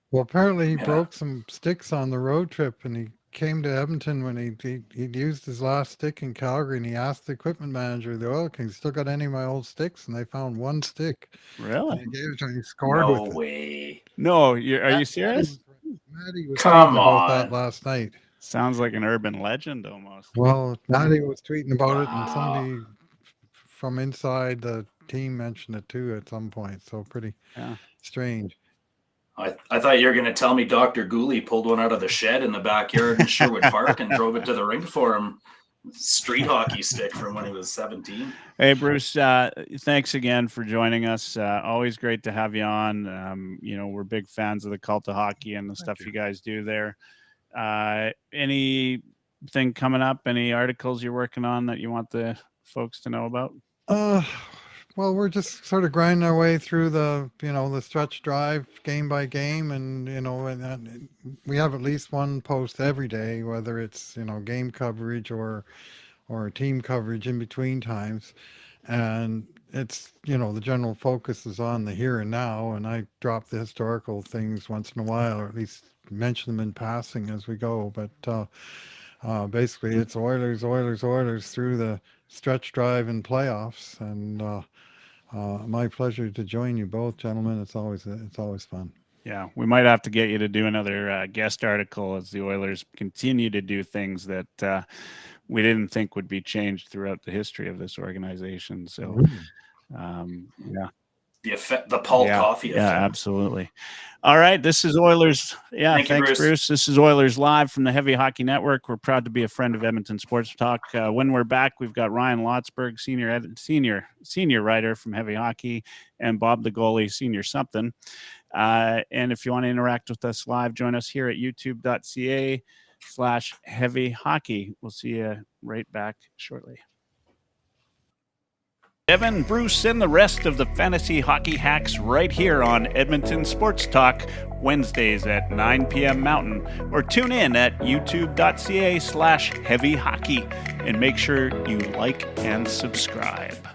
Well, apparently he broke some sticks on the road trip, and he came to Edmonton when he'd used his last stick in Calgary, and he asked the equipment manager of the Oil Kings, still got any of my old sticks? And they found one stick. Really? And he gave it to him. He scored with it. Way. No, are you serious? Maddie was Come about on. that last night. Sounds like an urban legend almost. Well, Maddie was tweeting about it, and somebody from inside the team mentioned it too at some point. So pretty strange. I thought you were going to tell me Dr. Goalie pulled one out of the shed in the backyard in Sherwood Park and drove it to the rink for him. Street hockey stick from when he was 17. Hey, Bruce, thanks again for joining us. Always great to have you on. We're big fans of the Cult of Hockey and the stuff you guys do there. Anything coming up? Any articles you're working on that you want the folks to know about? Well, we're just sort of grinding our way through the stretch drive game by game, and and we have at least one post every day, whether it's game coverage or team coverage in between times, and it's the general focus is on the here and now, and I drop the historical things once in a while, or at least mention them in passing as we go, but basically it's Oilers through the stretch drive and playoffs, and my pleasure to join you both, gentlemen. It's always fun. Yeah, we might have to get you to do another guest article as the Oilers continue to do things that we didn't think would be changed throughout the history of this organization. So, the Paul Coffey effect. Yeah, absolutely. All right, this is Oilers. Yeah, thanks, Bruce. This is Oilers Live from the Heavy Hockey Network. We're proud to be a friend of Edmonton Sports Talk. When we're back, we've got Ryan Lotsberg, senior writer from Heavy Hockey, and Bob the Goalie, senior something. And if you want to interact with us live, join us here at youtube.ca/heavy hockey. We'll see you right back shortly. Evan, Bruce, and the rest of the fantasy hockey hacks right here on Edmonton Sports Talk, Wednesdays at 9 p.m. Mountain, or tune in at youtube.ca/heavy hockey, and make sure you like and subscribe.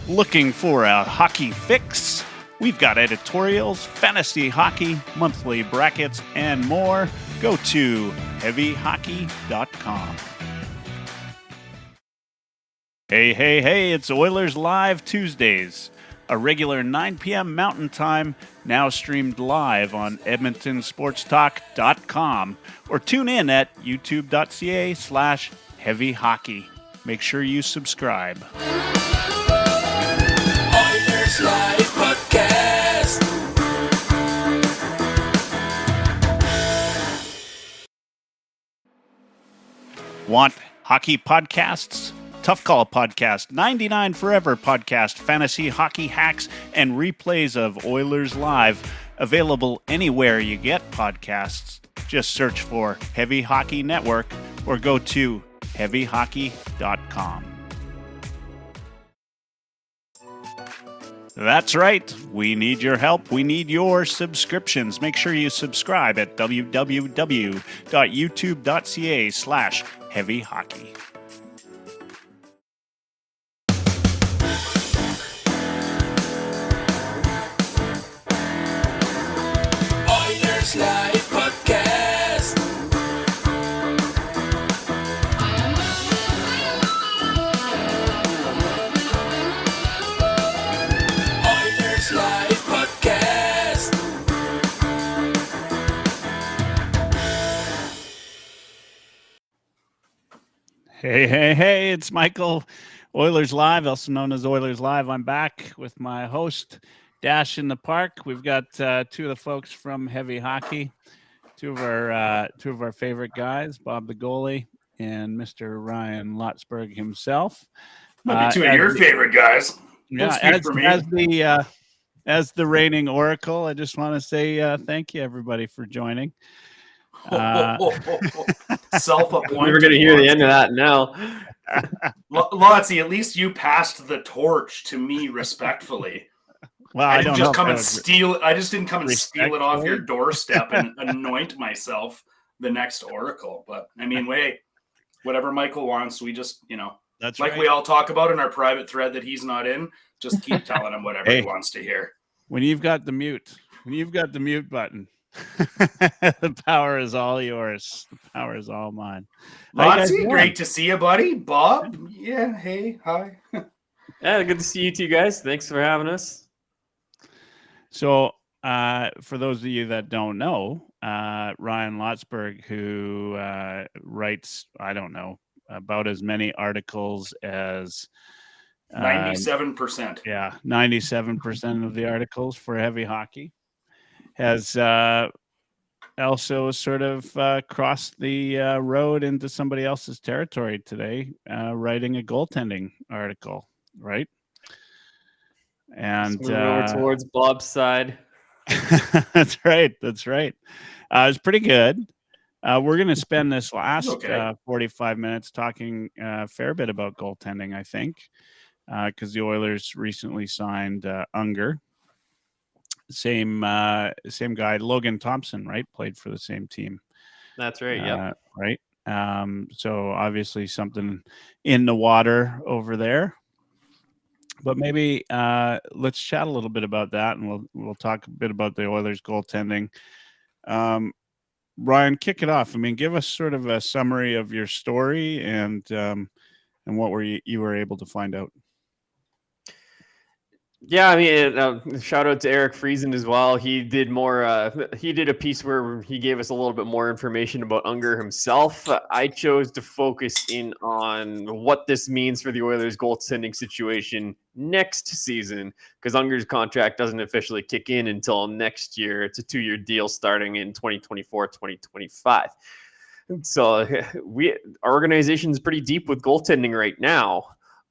Looking for a hockey fix? We've got editorials, fantasy hockey, monthly brackets, and more. Go to heavyhockey.com. Hey, it's Oilers Live Tuesdays, a regular 9 p.m. Mountain Time, now streamed live on EdmontonSportsTalk.com, or tune in at youtube.ca/heavy hockey. Make sure you subscribe. Oilers Live Podcast. Want hockey podcasts? Tough Call Podcast, 99 Forever Podcast, fantasy hockey hacks, and replays of Oilers Live. Available anywhere you get podcasts. Just search for Heavy Hockey Network or go to heavyhockey.com. That's right. We need your help. We need your subscriptions. Make sure you subscribe at www.youtube.ca/heavyhockey. Oilerslive Podcast. Oilerslive Podcast. Hey, it's Michael, Oilers Live, also known as Oilers Live. I'm back with my host, Dash in the Park. We've got two of the folks from Heavy Hockey, two of our favorite guys, Bob the Goalie and Mr. Ryan Lotsberg himself. Might be two of your favorite guys. Yeah, as the reigning Oracle, I just want to say thank you everybody for joining. Self-appointed. We're going to hear the end of that now. Lotsy, at least you passed the torch to me respectfully. Well, I didn't just come and steal it. I just didn't come and steal it off your doorstep and anoint myself the next Oracle. But I mean, wait, whatever Michael wants, we just, that's like right. we all talk about in our private thread that he's not in, just keep telling him whatever he wants to hear. When you've got the mute button, the power is all yours. The power is all mine. Lotsy, great to see you, buddy. Bob, yeah, hey, hi. Yeah, good to see you two guys. Thanks for having us. So, for those of you that don't know, Ryan Lotsberg, who writes, I don't know, about as many articles as 97%. Yeah, 97% of the articles for Heavy Hockey, has also sort of crossed the road into somebody else's territory today, writing a goaltending article, right? And over towards Bob's side. That's right. It's pretty good. We're going to spend this last 45 minutes talking a fair bit about goaltending, I think, because the Oilers recently signed Unger. Same guy, Logan Thompson, right? Played for the same team. That's right. Yeah. Right. So obviously something in the water over there. But maybe let's chat a little bit about that, and we'll talk a bit about the Oilers goaltending. Ryan, kick it off. I mean, give us sort of a summary of your story and what you were able to find out. Yeah, I mean, shout out to Eric Friesen as well. He did he did a piece where he gave us a little bit more information about Unger himself. I chose to focus in on what this means for the Oilers goaltending situation next season, because Unger's contract doesn't officially kick in until next year. It's a 2-year deal starting in 2024-2025. So our organization is pretty deep with goaltending right now.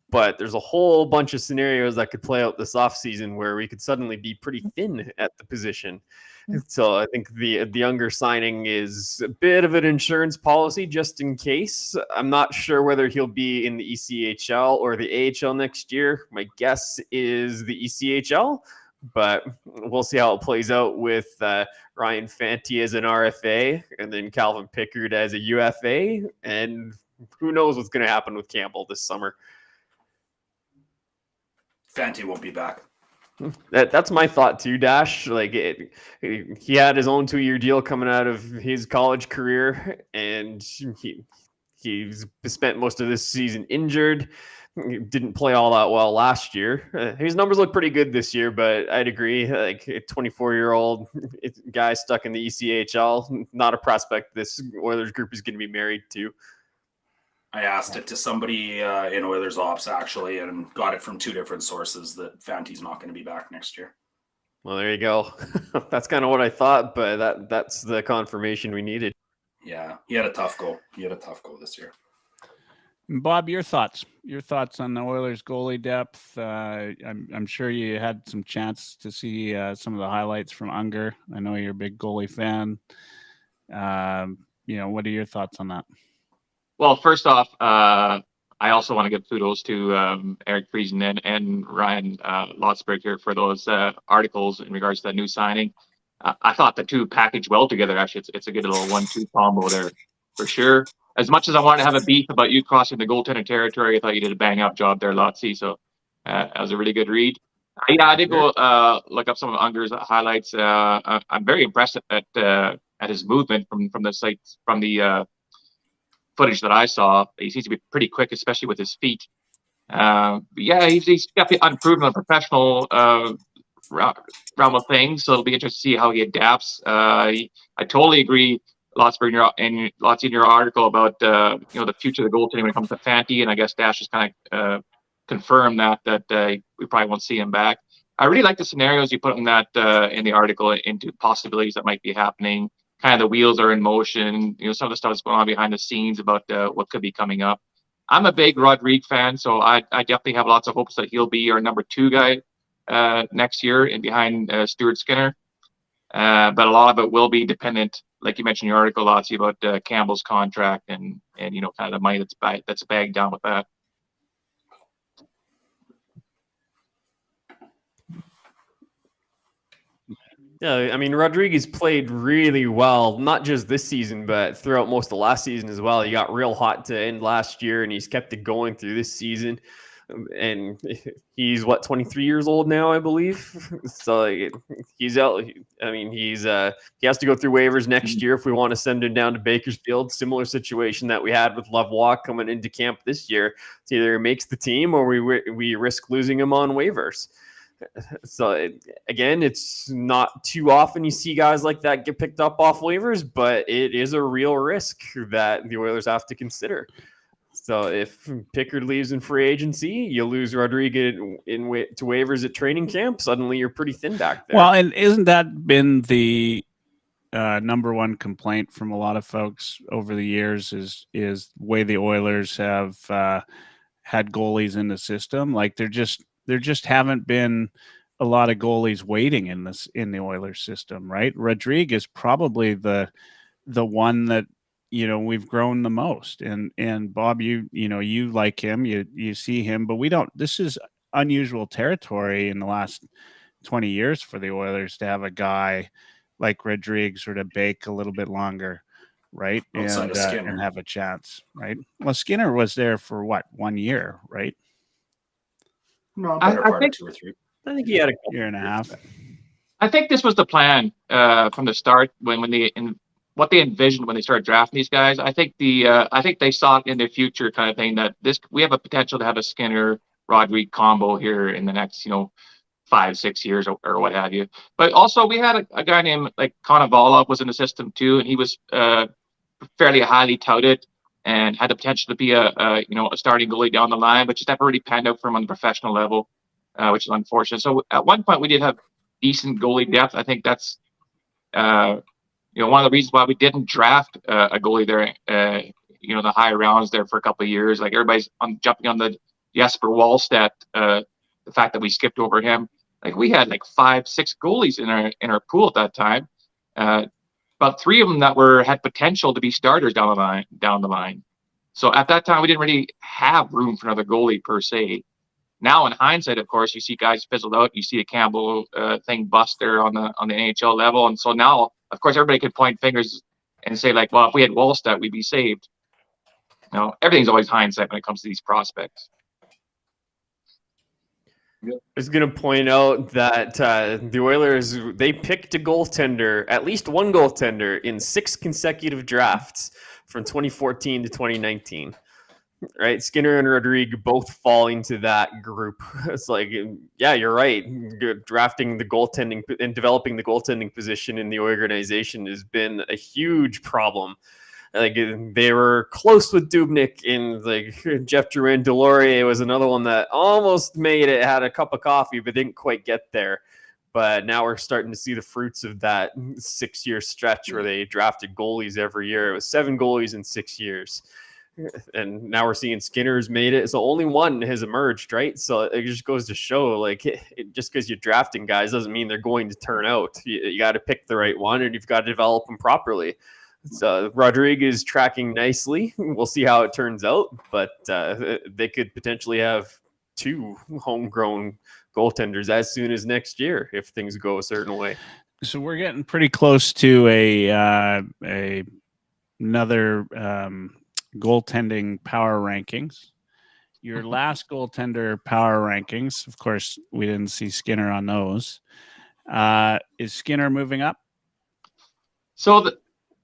But there's a whole bunch of scenarios that could play out this offseason where we could suddenly be pretty thin at the position. So I think the Unger signing is a bit of an insurance policy just in case. I'm not sure whether he'll be in the ECHL or the AHL next year. My guess is the ECHL, but we'll see how it plays out with Ryan Fanti as an RFA and then Calvin Pickard as a UFA. And who knows what's going to happen with Campbell this summer. Fanti won't be back. That's my thought too, Dash. Like he had his own 2-year deal coming out of his college career, and he's spent most of this season injured. He didn't play all that well last year. His numbers look pretty good this year, but I'd agree. Like a 24-year-old guy stuck in the ECHL, not a prospect this Oilers group is going to be married to. I asked it to somebody in Oilers Ops, actually, and got it from 2 different sources that Fanti's not going to be back next year. Well, there you go. That's kind of what I thought, but that's the confirmation we needed. Yeah, he had a tough go. This year. Bob, your thoughts on the Oilers goalie depth. I'm sure you had some chance to see some of the highlights from Unger. I know you're a big goalie fan. What are your thoughts on that? Well, first off, I also want to give kudos to Eric Friesen and Ryan Lotsberg here for those articles in regards to that new signing. I thought the two package well together. Actually, it's a good little 1-2 combo there for sure. As much as I wanted to have a beef about you crossing the goaltender territory, I thought you did a bang up job there, Lotsy. So that was a really good read. I did go look up some of Unger's highlights. I'm very impressed at his movement from the sites from the footage that I saw. He seems to be pretty quick, especially with his feet. He's got the unproven and professional realm of things, so it'll be interesting to see how he adapts. I totally agree, Lotsberg, in your article about the future of the goaltending when it comes to Fanti, and I guess Dash has kind of confirmed that we probably won't see him back. I really like the scenarios you put in that in the article into possibilities that might be happening. Kind of the wheels are in motion. Some of the stuff that's going on behind the scenes about what could be coming up. I'm a big Rodrigue fan, so I definitely have lots of hopes that he'll be our number 2 guy next year and behind Stuart Skinner. But a lot of it will be dependent, like you mentioned in your article, Lotsie, about Campbell's contract and kind of the money that's bagged down with that. Yeah, I mean, Rodriguez played really well, not just this season, but throughout most of last season as well. He got real hot to end last year, and he's kept it going through this season. And he's 23 years old now, I believe. So he's out. I mean, he has to go through waivers next year if we want to send him down to Bakersfield. Similar situation that we had with Lavoie coming into camp this year. It's either he makes the team or we risk losing him on waivers. So again, it's not too often you see guys like that get picked up off waivers, but it is a real risk that the Oilers have to consider. So if Pickard leaves in free agency, you lose Rodriguez to waivers at training camp. Suddenly, you're pretty thin back there. Well, and isn't that been the number one complaint from a lot of folks over the years? Is the way the Oilers have had goalies in the system? Like there just haven't been a lot of goalies waiting in the Oilers system, right? Rodrigue is probably the one that we've grown the most. And Bob, you like him, you see him, but we don't. This is unusual territory in the last 20 years for the Oilers to have a guy like Rodrigue sort of bake a little bit longer, right? And have a chance, right? Well, Skinner was there for 1 year, right? No, I think 2 or 3. I think he had a year and a half. I think this was the plan from the start when what they envisioned when they started drafting these guys. I think they saw it in the future kind of thing that we have a potential to have a Skinner Rodrigue combo here in the next 5-6 years or what have you. But also we had a guy named like Konovalov was in the system too, and he was fairly highly touted and had the potential to be a starting goalie down the line, but just never really panned out for him on the professional level, which is unfortunate. So at one point we did have decent goalie depth. I think that's one of the reasons why we didn't draft a goalie there. The higher rounds there for a couple of years. Like everybody's jumping on the Jesper Wallstedt, the fact that we skipped over him. Like we had like 5-6 goalies in our pool at that time. About 3 of them that had potential to be starters down the line. So at that time, we didn't really have room for another goalie per se. Now, in hindsight, of course, you see guys fizzled out. You see a Campbell thing bust there on the NHL level, and so now, of course, everybody could point fingers and say like, well, if we had Wallstedt, we'd be saved. Everything's always hindsight when it comes to these prospects. I was going to point out that the Oilers, they picked a goaltender, at least one goaltender, in 6 consecutive drafts from 2014 to 2019. Right? Skinner and Rodrigue both fall into that group. It's like, yeah, you're right. Drafting the goaltending and developing the goaltending position in the organization has been a huge problem. Like they were close with Dubnyk, in like Jeff Drouin. Delorier was another one that almost made it, had a cup of coffee, but didn't quite get there. But now we're starting to see the fruits of that 6-year stretch where they drafted goalies every year. It was 7 goalies in 6 years. and now we're seeing Skinner's made it. So only one has emerged, right? So it just goes to show, like, just because you're drafting guys doesn't mean they're going to turn out. You got to pick the right one, and you've got to develop them properly. So Rodriguez is tracking nicely. We'll see how it turns out, but they could potentially have 2 homegrown goaltenders as soon as next year if things go a certain way. So we're getting pretty close to another goaltending power rankings. Your last goaltender power rankings, of course, we didn't see Skinner on those. Is Skinner moving up? So the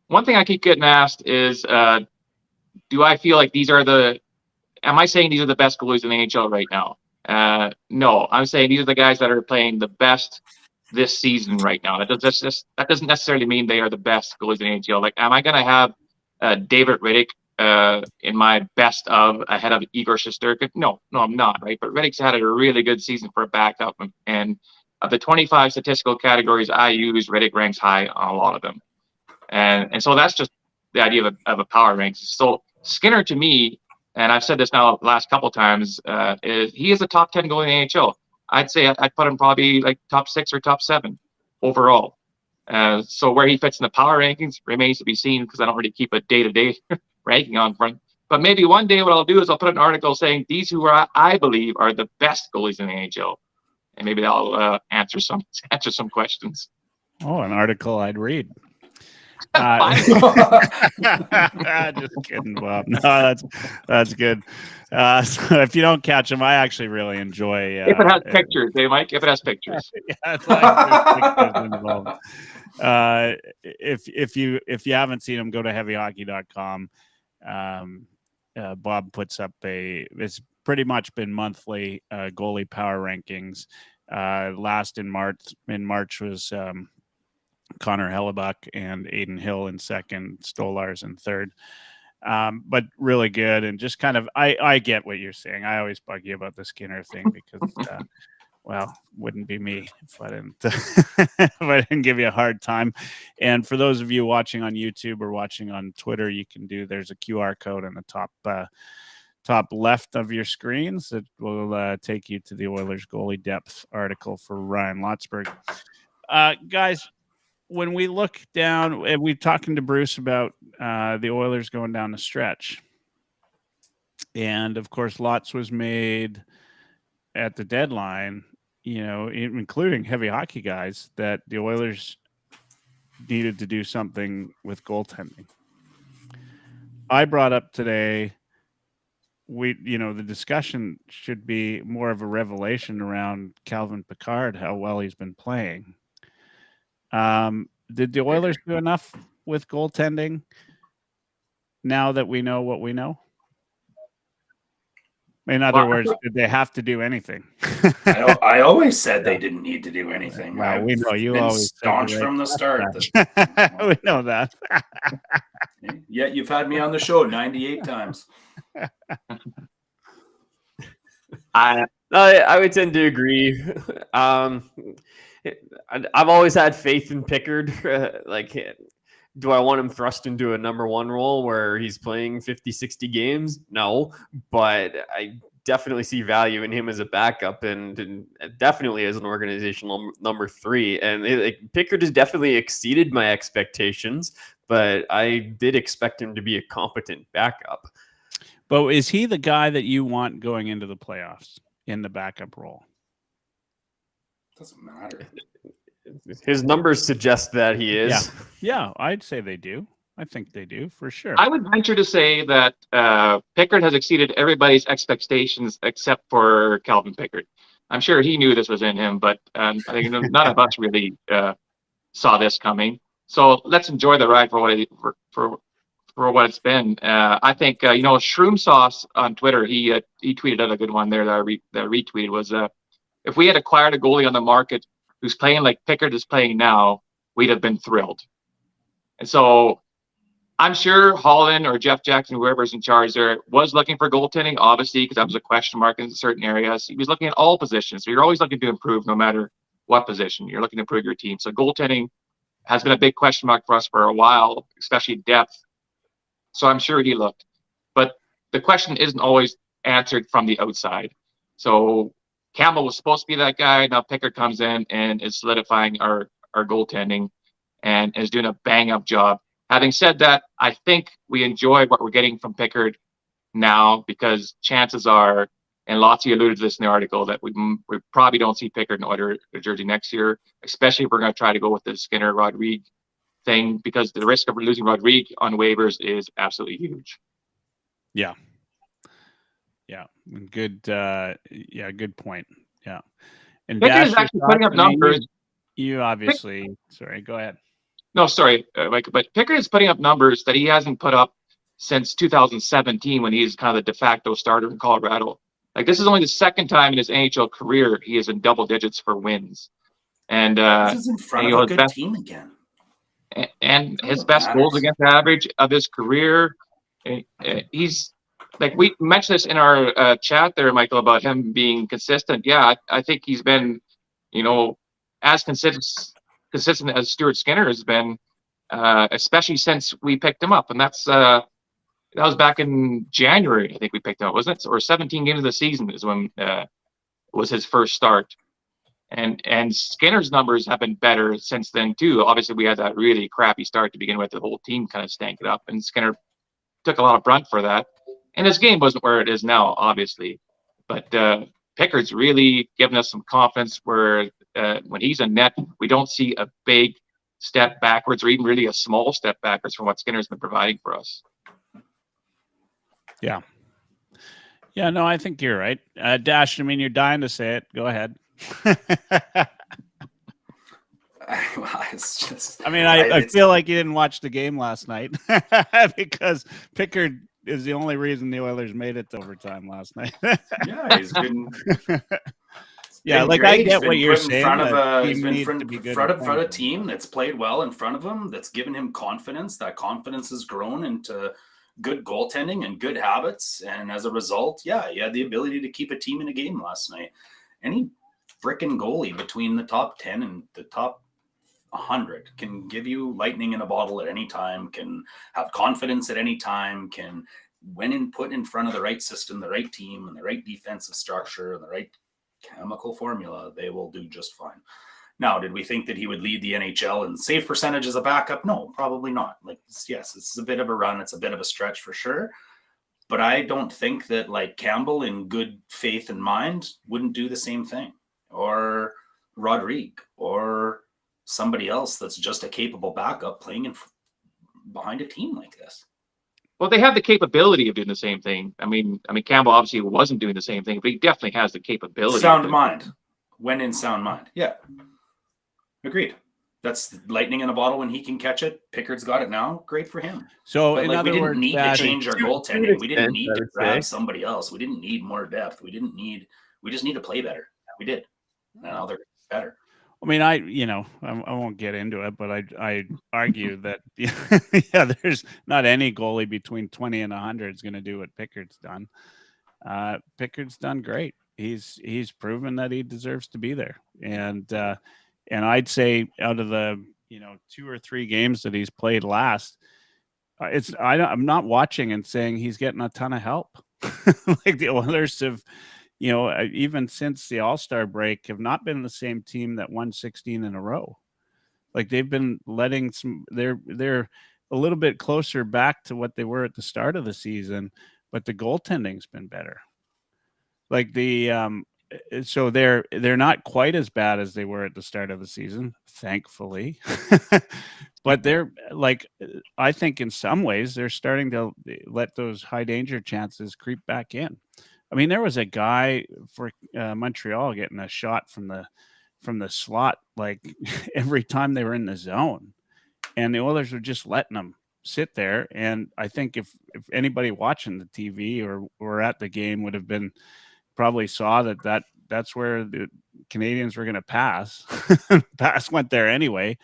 one thing I keep getting asked is, do I feel like am I saying these are the best goalies in the NHL right now? No, I'm saying these are the guys that are playing the best this season right now. That doesn't necessarily mean they are the best goalies in the NHL. Like, am I going to have David Riddick in my best of ahead of Igor Shesterkin? No, I'm not, right? But Riddick's had a really good season for a backup, and of the 25 statistical categories I use, Riddick ranks high on a lot of them. And so that's just the idea of a power ranks. So Skinner, to me, and I've said this now the last couple of times, he is a top 10 goalie in the NHL. I'd say I'd put him probably like top 6 or top 7 overall. So where he fits in the power rankings remains to be seen, because I don't really keep a day-to-day ranking on front. But maybe one day what I'll do is I'll put an article saying these who I believe are the best goalies in the NHL, and maybe that'll answer some questions. Oh, an article I'd read. Just kidding, Bob. No, that's good. So if you don't catch them, I actually really enjoy. If it has pictures, Mike. If it has pictures, yeah, it's like pictures involved. If you haven't seen them, go to heavyhockey.com. Bob puts up it's pretty much been monthly goalie power rankings. Last in March was Connor Hellebuck and Aiden Hill in second, Stolars in third. But really good, and just kind of I get what you're saying. I always bug you about the Skinner thing because well, wouldn't be me if I didn't give you a hard time. And for those of you watching on YouTube or watching on Twitter, there's a QR code in the top left of your screens that will take you to the Oilers goalie depth article for Ryan Lotsberg. Guys, when we look down, we're talking to Bruce about the Oilers going down the stretch. And, of course, lots was made at the deadline, including heavy hockey guys, that the Oilers needed to do something with goaltending. I brought up today, the discussion should be more of a revelation around Calvin Pickard, how well he's been playing. Did the Oilers do enough with goaltending now that we know what we know? In other words, did they have to do anything? I always said they didn't need to do anything. Well, we know you been always staunch from the start. We know that. Yet you've had me on the show 98 times. I would tend to agree. I've always had faith in Pickard. Do I want him thrust into a number one role where he's playing 50, 60 games? No, but I definitely see value in him as a backup and definitely as an organizational number 3. And Pickard has definitely exceeded my expectations, but I did expect him to be a competent backup. But is he the guy that you want going into the playoffs in the backup role? Doesn't matter. His numbers suggest that he is. Yeah, I'd say they do. I think they do for sure. I would venture to say that Pickard has exceeded everybody's expectations except for Calvin Pickard. I'm sure he knew this was in him, but I think none of us really saw this coming. So let's enjoy the ride for what it's been. I think Shroom Sauce on Twitter, he tweeted out a good one there that I retweeted was if we had acquired a goalie on the market who's playing like Pickard is playing now, we'd have been thrilled. And so I'm sure Holland or Jeff Jackson, whoever's in charge there, was looking for goaltending, obviously, because that was a question mark in certain areas. He was looking at all positions. So you're always looking to improve no matter what position. You're looking to improve your team. So goaltending has been a big question mark for us for a while, especially depth. So I'm sure he looked. But the question isn't always answered from the outside. So Campbell was supposed to be that guy. Now Pickard comes in and is solidifying our goaltending and is doing a bang up job. Having said that, I think we enjoy what we're getting from Pickard now, because chances are, and Lottie alluded to this in the article, that we probably don't see Pickard in Oilers jersey next year, especially if we're going to try to go with the Skinner Rodrigue thing, because the risk of losing Rodrigue on waivers is absolutely huge. Yeah. Good. Good point. Yeah. And Pickard is actually putting up numbers. You obviously, sorry, go ahead. No, sorry, Mike, but Pickard is putting up numbers that he hasn't put up since 2017, when he's kind of the de facto starter in Colorado. Like, this is only the second time in his NHL career he is in double digits for wins. And this is in front of a good team again. And his best goals against average of his career. He's like, we mentioned this in our chat there, Michael, about him being consistent. Yeah, I think he's been, as consistent as Stuart Skinner has been, especially since we picked him up. And that was back in January, I think we picked him up, wasn't it? Or 17 games of the season is when was his first start. And Skinner's numbers have been better since then too. Obviously, we had that really crappy start to begin with. The whole team kind of stank it up, and Skinner took a lot of brunt for that. And his game wasn't where it is now, obviously. But Pickard's really given us some confidence where when he's in net, we don't see a big step backwards, or even really a small step backwards from what Skinner's been providing for us. Yeah. Yeah, no, I think you're right. Dash, I mean, you're dying to say it. Go ahead. It's just, I feel like you didn't watch the game last night because Pickard is the only reason the Oilers made it to overtime last night. Yeah, he's been. Yeah, like great. I get what you're saying. He's been in front of a team that's played well in front of him, that's given him confidence. That confidence has grown into good goaltending and good habits, and as a result, he had the ability to keep a team in a game last night. Any freaking goalie between the top 10 and the top 100 can give you lightning in a bottle at any time, can have confidence at any time, can, when put in front of the right system, the right team, and the right defensive structure, and the right chemical formula, they will do just fine. Now, did we think that he would lead the NHL in save percentage as a backup? No, probably not. Like, yes, this is a bit of a run. It's a bit of a stretch for sure. But I don't think that, like, Campbell, in good faith and mind, wouldn't do the same thing. Or Rodrigue, or somebody else that's just a capable backup playing behind a team like this. Well, they have the capability of doing the same thing. I mean, Campbell obviously wasn't doing the same thing, but he definitely has the capability. Sound mind. When in sound mind. Yeah. Agreed. That's lightning in a bottle when he can catch it. Pickard's got it now. Great for him. So, but, in like, other we didn't words, need to change our goaltending. We didn't need to grab somebody else. We didn't need more depth. We just need to play better. We did. Now they're better. I mean, I won't get into it, but I argue that there's not any goalie between 20 and 100 is going to do what Pickard's done. Pickard's done great. He's proven that he deserves to be there, and I'd say out of the 2 or 3 games that he's played last, I'm not watching and saying he's getting a ton of help. Like, the Oilers have, even since the All-Star break, have not been the same team that won 16 in a row. Like, they've been letting they're a little bit closer back to what they were at the start of the season, but the goaltending's been better. Like, so they're not quite as bad as they were at the start of the season, thankfully. But they're, like, I think in some ways they're starting to let those high danger chances creep back in. I mean, there was a guy for Montreal getting a shot from the slot, like, every time they were in the zone, and the Oilers were just letting them sit there. And I think if anybody watching the TV or at the game would have been probably saw that's where the Canadians were going to pass. Pass went there anyway,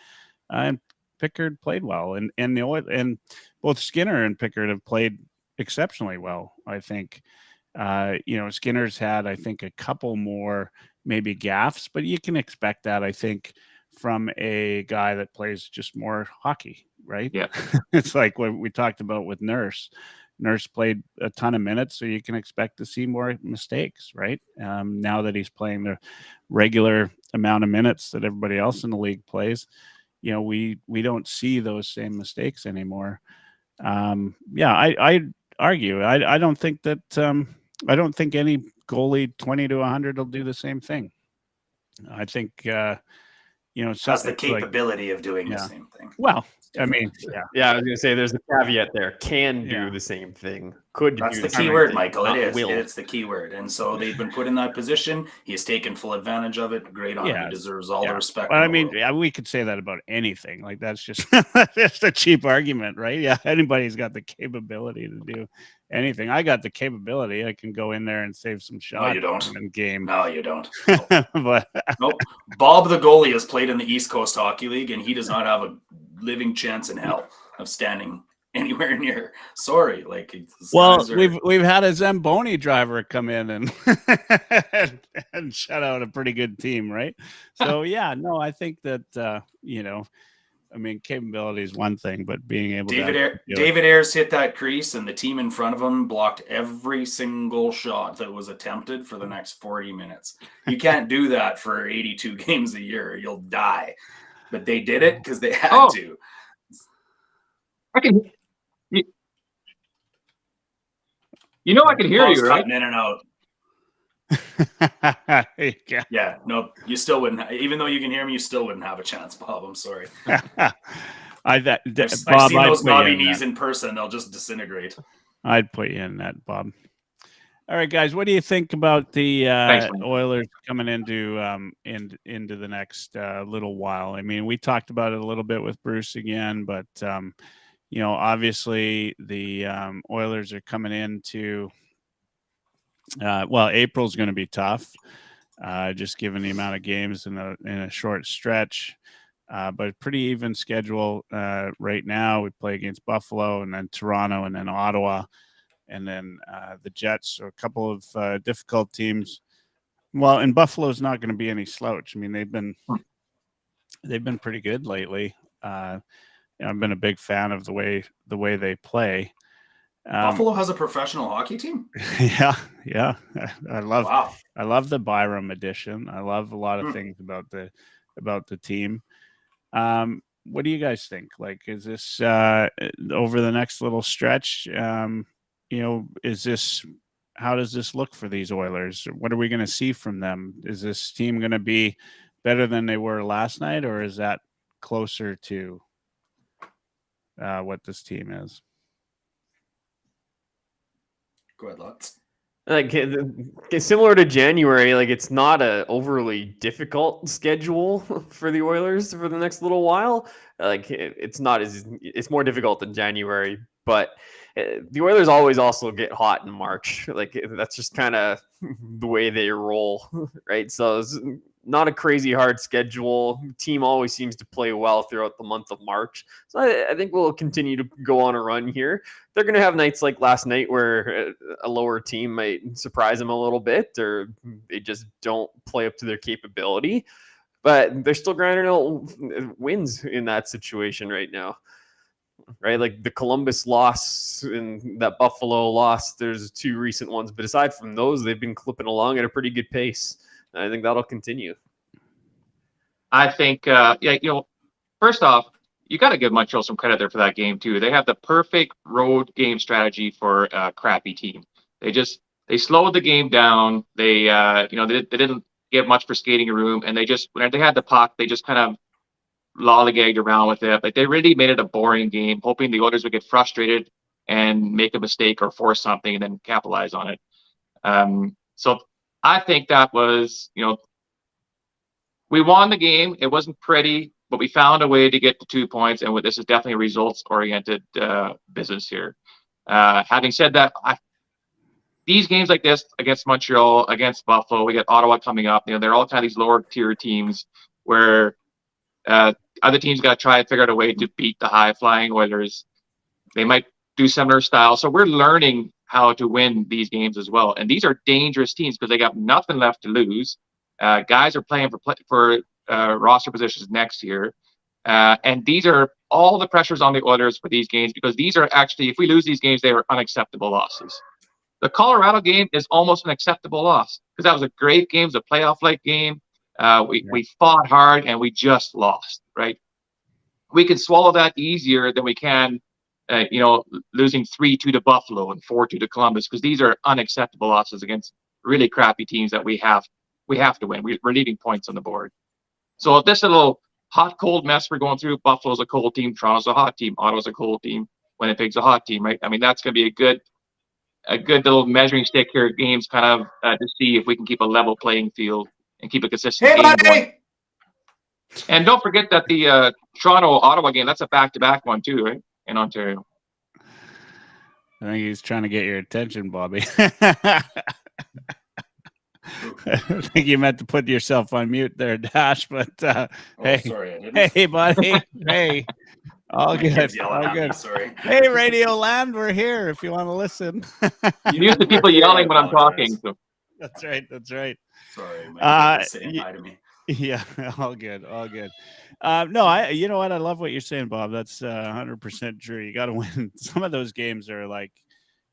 and Pickard played well, and both Skinner and Pickard have played exceptionally well, I think. Skinner's had, I think, a couple more maybe gaffes, but you can expect that, I think, from a guy that plays just more hockey, right? Yeah. It's like what we talked about with Nurse. Nurse played a ton of minutes, so you can expect to see more mistakes, right? Now that he's playing the regular amount of minutes that everybody else in the league plays, we don't see those same mistakes anymore. I argue. I don't think that I don't think any goalie 20 to 100 will do the same thing. I think has the capability of doing the same thing. Well, I mean, I was gonna say there's a caveat there. Can do the same thing. Could That's do the key word, Michael. It is. It's the key word. And so they've been put in that position. He has taken full advantage of it. Great on him. He deserves all the respect. Well, I mean, we could say that about anything. Like that's just that's a cheap argument, right? Yeah, anybody's got the capability to do anything. I got the capability. I can go in there and save some shots. No, you don't. In game. No, you don't. No. But nope. Bob the goalie has played in the East Coast Hockey League, and he does not have a living chance in hell of standing anywhere near. Sorry, we've had a Zamboni driver come in and shut out a pretty good team, right? So I think that I mean, capability is one thing, but being able David Ayres hit that crease, and the team in front of him blocked every single shot that was attempted for the next 40 minutes. You can't do that for 82 games a year. You'll die. But they did it because they had to. I can I can hear you, right? Cutting in and out. Yeah, no, you still wouldn't. Even though you can hear me, you still wouldn't have a chance, Bob. I'm sorry. I've seen those knobby knees in person. They'll just disintegrate. I'd put you in that, Bob. All right, guys, what do you think about the Oilers coming into the next little while? I mean, we talked about it a little bit with Bruce again, but obviously the Oilers are coming into April's going to be tough, just given the amount of games in a short stretch. But pretty even schedule right now. We play against Buffalo and then Toronto and then Ottawa. And then the Jets, so a couple of difficult teams. Well, and Buffalo's not going to be any slouch. I mean, they've been pretty good lately. I've been a big fan of the way they play. Buffalo has a professional hockey team. Yeah. I love the Byram edition. I love a lot of things about the team. What do you guys think? Like, is this over the next little stretch? How does this look for these Oilers? What are we going to see from them? Is this team going to be better than they were last night, or is that closer to what this team is? Go ahead, Lutz. Like similar to January, like it's not a overly difficult schedule for the Oilers for the next little while. Like it's more difficult than January, but the Oilers always also get hot in March. Like that's just kind of the way they roll, right? So it's not a crazy hard schedule. Team always seems to play well throughout the month of March. So I think we'll continue to go on a run here. They're going to have nights like last night where a lower team might surprise them a little bit, or they just don't play up to their capability. But they're still grinding out wins in that situation right now. Right, like the Columbus loss and that Buffalo loss. There's two recent ones, but aside from those, they've been clipping along at a pretty good pace. I think that'll continue. I think, first off, you got to give Montreal some credit there for that game too. They have the perfect road game strategy for a crappy team. They slowed the game down. They didn't give much for skating room, and when they had the puck, they just kind of lollygagged around with it. Like they really made it a boring game, hoping the Oilers would get frustrated and make a mistake or force something and then capitalize on it. So I think that was, we won the game. It wasn't pretty, but we found a way to get to 2 points. And this is definitely a results-oriented business here. Having said that, these games like this against Montreal, against Buffalo, we got Ottawa coming up. They're all kind of these lower tier teams where other teams got to try and figure out a way to beat the high-flying Oilers. They might do similar style. So we're learning how to win these games as well. And these are dangerous teams because they got nothing left to lose. Guys are playing for roster positions next year. And these are all the pressures on the Oilers for these games, because these are actually, if we lose these games, they are unacceptable losses. The Colorado game is almost an acceptable loss because that was a great game. It was a playoff-like game. We fought hard and we just lost, right? We can swallow that easier than we can, losing 3-2 to Buffalo and 4-2 to Columbus, because these are unacceptable losses against really crappy teams that we have to win. We're leaving points on the board. So this little hot-cold mess we're going through, Buffalo's a cold team, Toronto's a hot team, Ottawa's a cold team, Winnipeg's a hot team, right? I mean, that's going to be a good little measuring stick here, games kind of to see if we can keep a level playing field and keep a consistent game going. And don't forget that the Toronto-Ottawa game, that's a back-to-back one too, right, in Ontario. I think he's trying to get your attention, Bobby. I think you meant to put yourself on mute there, Dash, but hey, sorry, I didn't. Hey, buddy. Hey. All good. All good. Sorry. Hey, Radio Land, we're here if you want to listen. You use the people yelling when I'm talking. So. That's right. That's right. Sorry, my kid was saying hi to me. Yeah, all good. All good. No, you know what? I love what you're saying, Bob. That's 100% true. You got to win. Some of those games are like,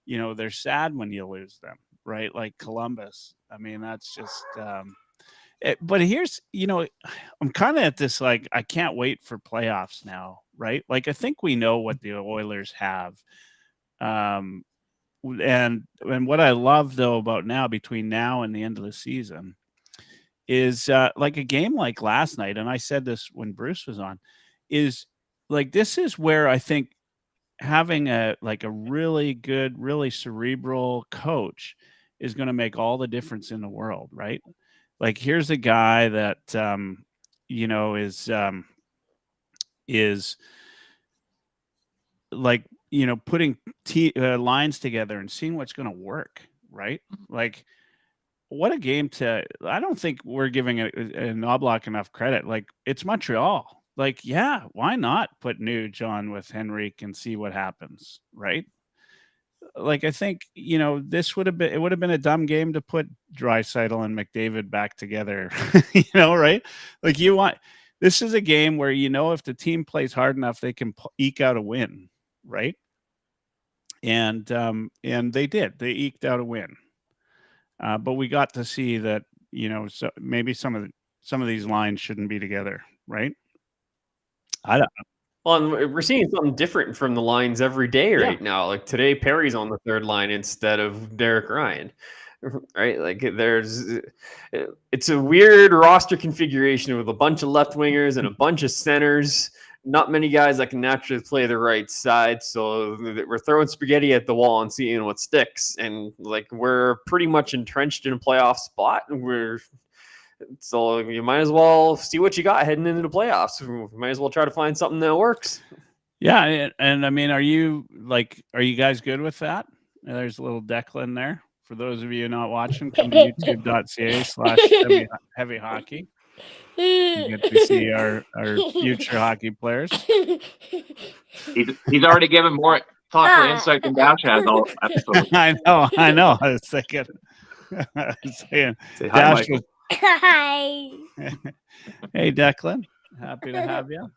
they're sad when you lose them, right? Like Columbus. I mean, that's just, but here's, I'm kind of at this, like, I can't wait for playoffs now, right? Like, I think we know what the Oilers have. And what I love, though, about now, between now and the end of the season, is like a game like last night, and I said this when Bruce was on, is like, this is where I think having a really good, really cerebral coach is going to make all the difference in the world, right? Like, here's a guy that, is like, putting lines together and seeing what's going to work, right? Like, what a game I don't think we're giving a Knoblauch enough credit. Like, it's Montreal. Like, yeah, why not put Nuge on with Henrique and see what happens, right? Like, I think, this would have been a dumb game to put Draisaitl and McDavid back together, right? Like, this is a game where, if the team plays hard enough, they can eke out a win, right? And they did. They eked out a win. But we got to see that, so maybe some of these lines shouldn't be together, right? I don't know. Well, and we're seeing something different from the lines every day right now. Like today, Perry's on the third line instead of Derek Ryan, right? Like it's a weird roster configuration with a bunch of left wingers and a bunch of centers. Not many guys that can naturally play the right side. So we're throwing spaghetti at the wall and seeing what sticks. And like, we're pretty much entrenched in a playoff spot. So you might as well see what you got heading into the playoffs. You might as well try to find something that works. Yeah. And I mean, are you guys good with that? There's a little Declan there. For those of you not watching, come to youtube.ca/heavy hockey. You get to see our future hockey players. He's already given more thoughtful insight than Dash has all episode. I know. I was thinking. I was saying, say hi, Dash Michael. Hi. Hey, Declan. Happy to have you.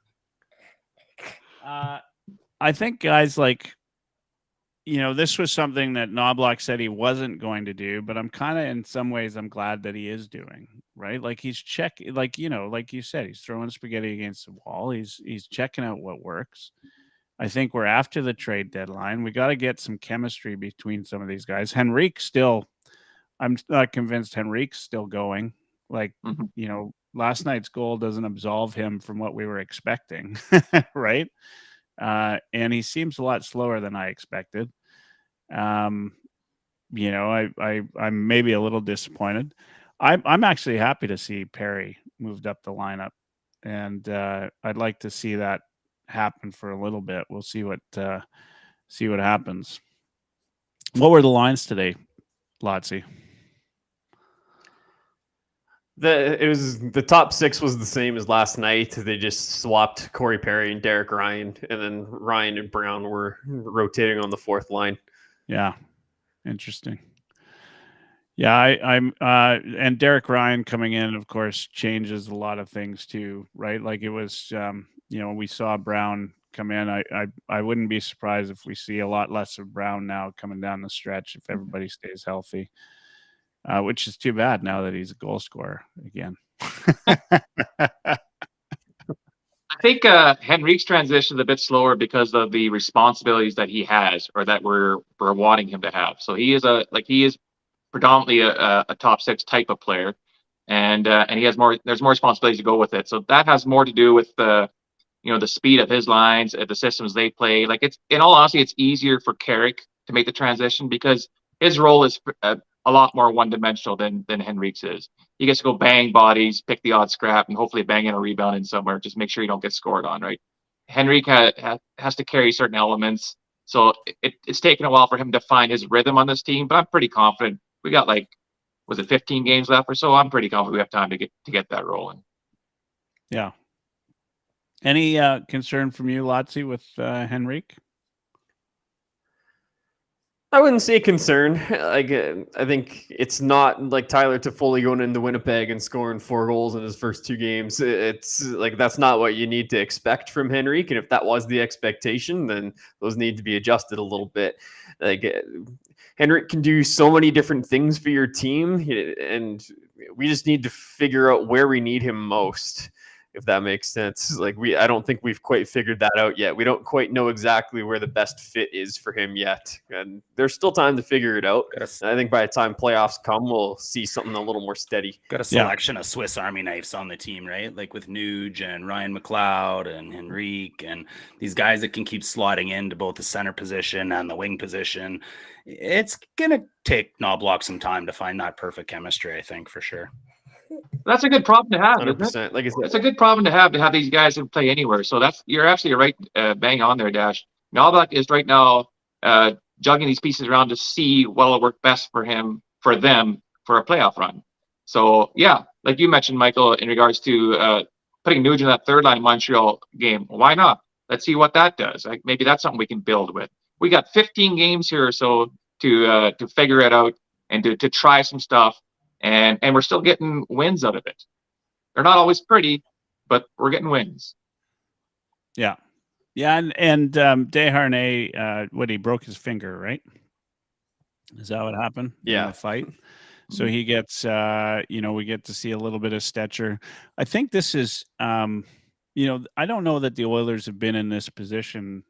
I think, guys, like, this was something that Knoblauch said he wasn't going to do, but I'm kind of, in some ways, I'm glad that he is doing, right? Like, he's checking, like you said, he's throwing spaghetti against the wall. He's checking out what works. I think we're after the trade deadline. We got to get some chemistry between some of these guys. Henrique still, I'm not convinced Henrique's still going. Like, last night's goal doesn't absolve him from what we were expecting, right? And he seems a lot slower than I expected. I'm maybe a little disappointed. I'm actually happy to see Perry moved up the lineup, and I'd like to see that happen for a little bit. We'll see what happens. What were the lines today, Lotsy? The top six was the same as last night. They just swapped Corey Perry and Derek Ryan, and then Ryan and Brown were rotating on the fourth line. Yeah, interesting. Yeah, I'm and Derek Ryan coming in, of course, changes a lot of things too, right? Like, it was, we saw Brown come in. I wouldn't be surprised if we see a lot less of Brown now coming down the stretch if everybody stays healthy, which is too bad now that he's a goal scorer again. I think Henrique's transition is a bit slower because of the responsibilities that he has, or that we're wanting him to have. So he is predominantly a top six type of player, and he has more. There's more responsibilities to go with it. So that has more to do with the speed of his lines, the systems they play. Like, it's, in all honesty, it's easier for Carrick to make the transition because his role is a lot more one-dimensional than Henrique's is. He gets to go bang bodies, pick the odd scrap, and hopefully bang in a rebound in somewhere. Just make sure you don't get scored on, right? Henrique has to carry certain elements. So it's taken a while for him to find his rhythm on this team, but I'm pretty confident. We got, like, was it 15 games left or so? I'm pretty confident we have time to get that rolling. Yeah. Any concern from you, Lotzi, with Henrique? I wouldn't say concern. Like, I think it's not like Tyler Toffoli going into Winnipeg and scoring 4 goals in his first 2 games. It's like, that's not what you need to expect from Henrique. And if that was the expectation, then those need to be adjusted a little bit. Like, Henrique can do so many different things for your team, and we just need to figure out where we need him most, if that makes sense. Like, I don't think we've quite figured that out yet. We don't quite know exactly where the best fit is for him yet. And there's still time to figure it out. I think by the time playoffs come, we'll see something a little more steady. Got a selection of Swiss Army knives on the team, right? Like with Nuge and Ryan McLeod and Henrique and these guys that can keep slotting into both the center position and the wing position. It's going to take Knobloch some time to find that perfect chemistry, I think, for sure. That's a good problem to have. 100%. Like I said, it's a good problem to have these guys who play anywhere. So you're absolutely right. Bang on there, Dash. Knobloch is right now juggling these pieces around to see what'll work best for them for a playoff run. So yeah, like you mentioned, Michael, in regards to putting Nugent in that third line Montreal game, why not? Let's see what that does. Like, maybe that's something we can build with. We got 15 games here or so to figure it out and to try some stuff. And we're still getting wins out of it. They're not always pretty, but we're getting wins. Yeah. Yeah. And Desharnais, he broke his finger, right? Is that what happened? Yeah. In the fight. So he gets, we get to see a little bit of Stetcher. I think this is, I don't know that the Oilers have been in this position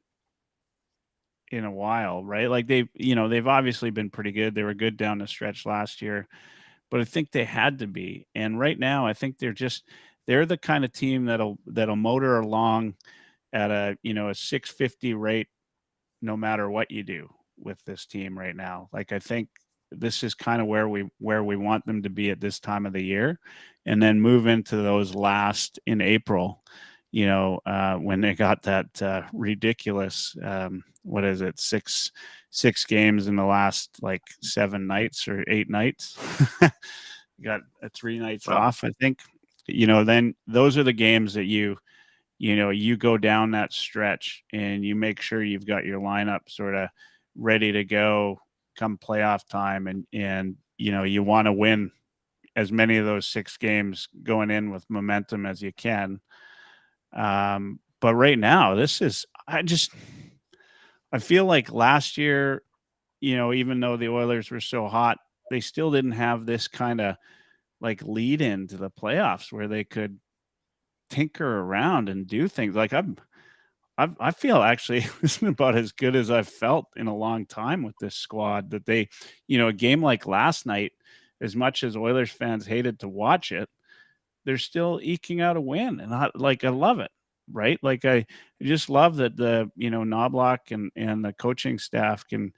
in a while, right? Like, they've obviously been pretty good. They were good down the stretch last year. But I think they had to be. And right now, I think they're the kind of team that'll motor along at a 650 rate, no matter what you do with this team right now. Like, I think this is kind of where we want them to be at this time of the year, and then move into those last in April, when they got that ridiculous, what is it? Six games in the last like 7 nights or 8 nights. Got 3 nights off, I think. Then those are the games that you go down that stretch and you make sure you've got your lineup sort of ready to go come playoff time, and you want to win as many of those 6 games going in with momentum as you can. But right now, I feel like last year, even though the Oilers were so hot, they still didn't have this kind of like lead into the playoffs where they could tinker around and do things. Like, I feel actually this is about as good as I've felt in a long time with this squad, that they, a game like last night, as much as Oilers fans hated to watch it, they're still eking out a win. And I love it. Right. Like, I just love that the, Knobloch and the coaching staff can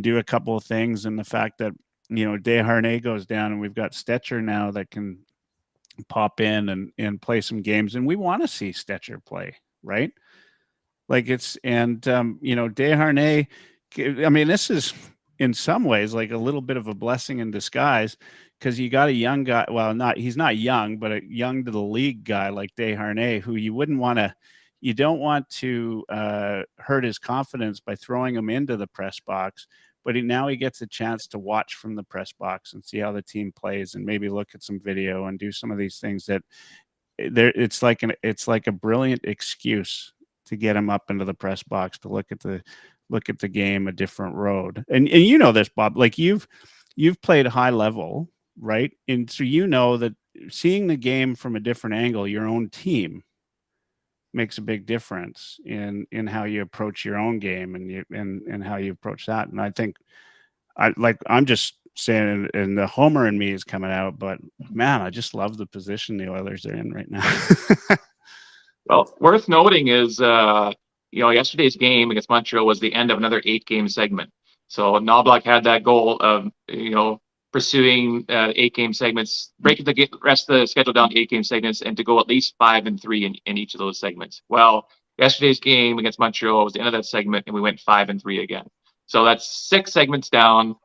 do a couple of things. And the fact that, Desharnais goes down and we've got Stetcher now that can pop in and play some games. And we want to see Stetcher play, right? Like, Desharnais, I mean, this is in some ways like a little bit of a blessing in disguise, because you got a young guy. Well, he's not young, but a young to the league guy like Desharnais, who you don't want to hurt his confidence by throwing him into the press box. But now he gets a chance to watch from the press box and see how the team plays, and maybe look at some video and do some of these things that it's like a brilliant excuse to get him up into the press box to look at the game a different road. And you know this, Bob, like you've played high level, right? And so you know that seeing the game from a different angle, your own team, makes a big difference in how you approach your own game and how you approach that. And I think I'm just saying, and the homer in me is coming out, but man, I just love the position the Oilers are in right now. Well, worth noting is, yesterday's game against Montreal was the end of another 8-game segment. So Knobloch had that goal of, pursuing 8-game segments, breaking the rest of the schedule down to 8-game segments, and to go at least 5-3 in each of those segments. Well, yesterday's game against Montreal was the end of that segment, and we went 5-3 again. So that's 6 segments down.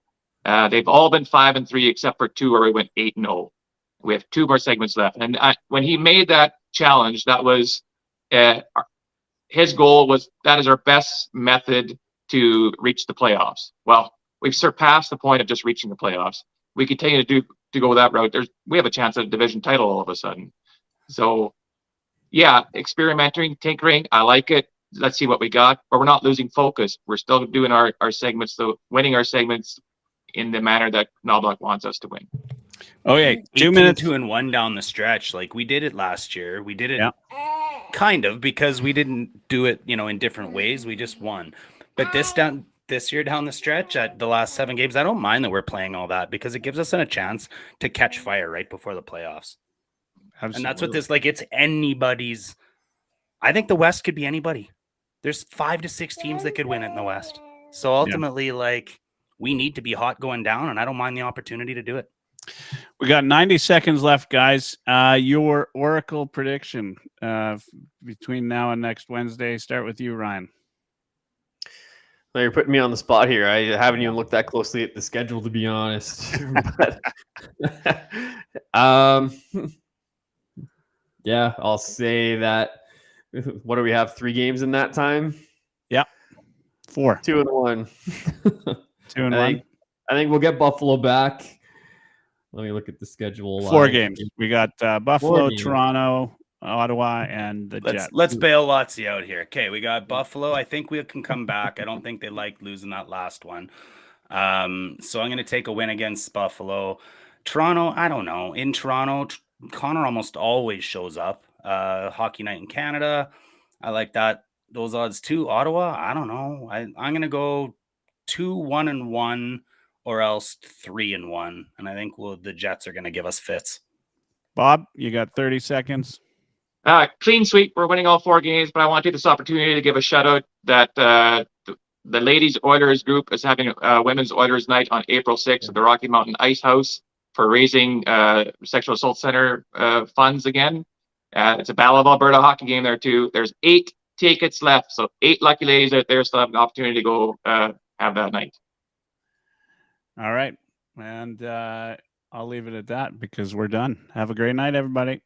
They've all been 5-3 except for 2 where we went 8-0. We have 2 more segments left. And when he made that challenge, that was his goal was that is our best method to reach the playoffs. Well, we've surpassed the point of just reaching the playoffs. We continue to go that route. We have a chance at a division title all of a sudden. So, yeah, experimenting, tinkering, I like it. Let's see what we got. But we're not losing focus. We're still doing our segments, so winning our segments in the manner that Knobloch wants us to win. Okay, 2 minutes. 2-1 down the stretch. Like we did it last year. We did it kind of because we didn't do it, in different ways. We just won. But this year down the stretch at the last 7 games, I don't mind that we're playing all that because it gives us a chance to catch fire right before the playoffs. Absolutely. And that's what it's anybody's. I think the West could be anybody. There's 5 to 6 teams that could win it in the West. So ultimately, we need to be hot going down, and I don't mind the opportunity to do it. We got 90 seconds left, guys. Your Oracle prediction between now and next Wednesday. Start with you, Ryan. Well, you're putting me on the spot here. I haven't even looked that closely at the schedule, to be honest. But, yeah, I'll say that. What do we have? 3 games in that time? Yep. 4. 2-1. 2-1. I think we'll get Buffalo back. Let me look at the schedule. 4 games. We got Buffalo, Toronto, Ottawa, and the Jets. Let's bail Lotsie out here. Okay, we got Buffalo. I think we can come back. I don't think they liked losing that last one. So I'm going to take a win against Buffalo. Toronto, I don't know. In Toronto, Connor almost always shows up. Hockey night in Canada. I like that. Those odds too. Ottawa, I don't know. I'm going to go 2-1-1 or else 3-1. And I think the Jets are going to give us fits. Bob, you got 30 seconds. Clean sweep. We're winning all 4 games, but I want to take this opportunity to give a shout out that the ladies Oilers group is having a women's Oilers night on April 6th at the Rocky Mountain Ice House for raising Sexual Assault Center funds again. It's a Battle of Alberta hockey game there too. There's 8 tickets left, so 8 lucky ladies out there still have an opportunity to go have that night. All right, and I'll leave it at that because we're done. Have a great night, everybody.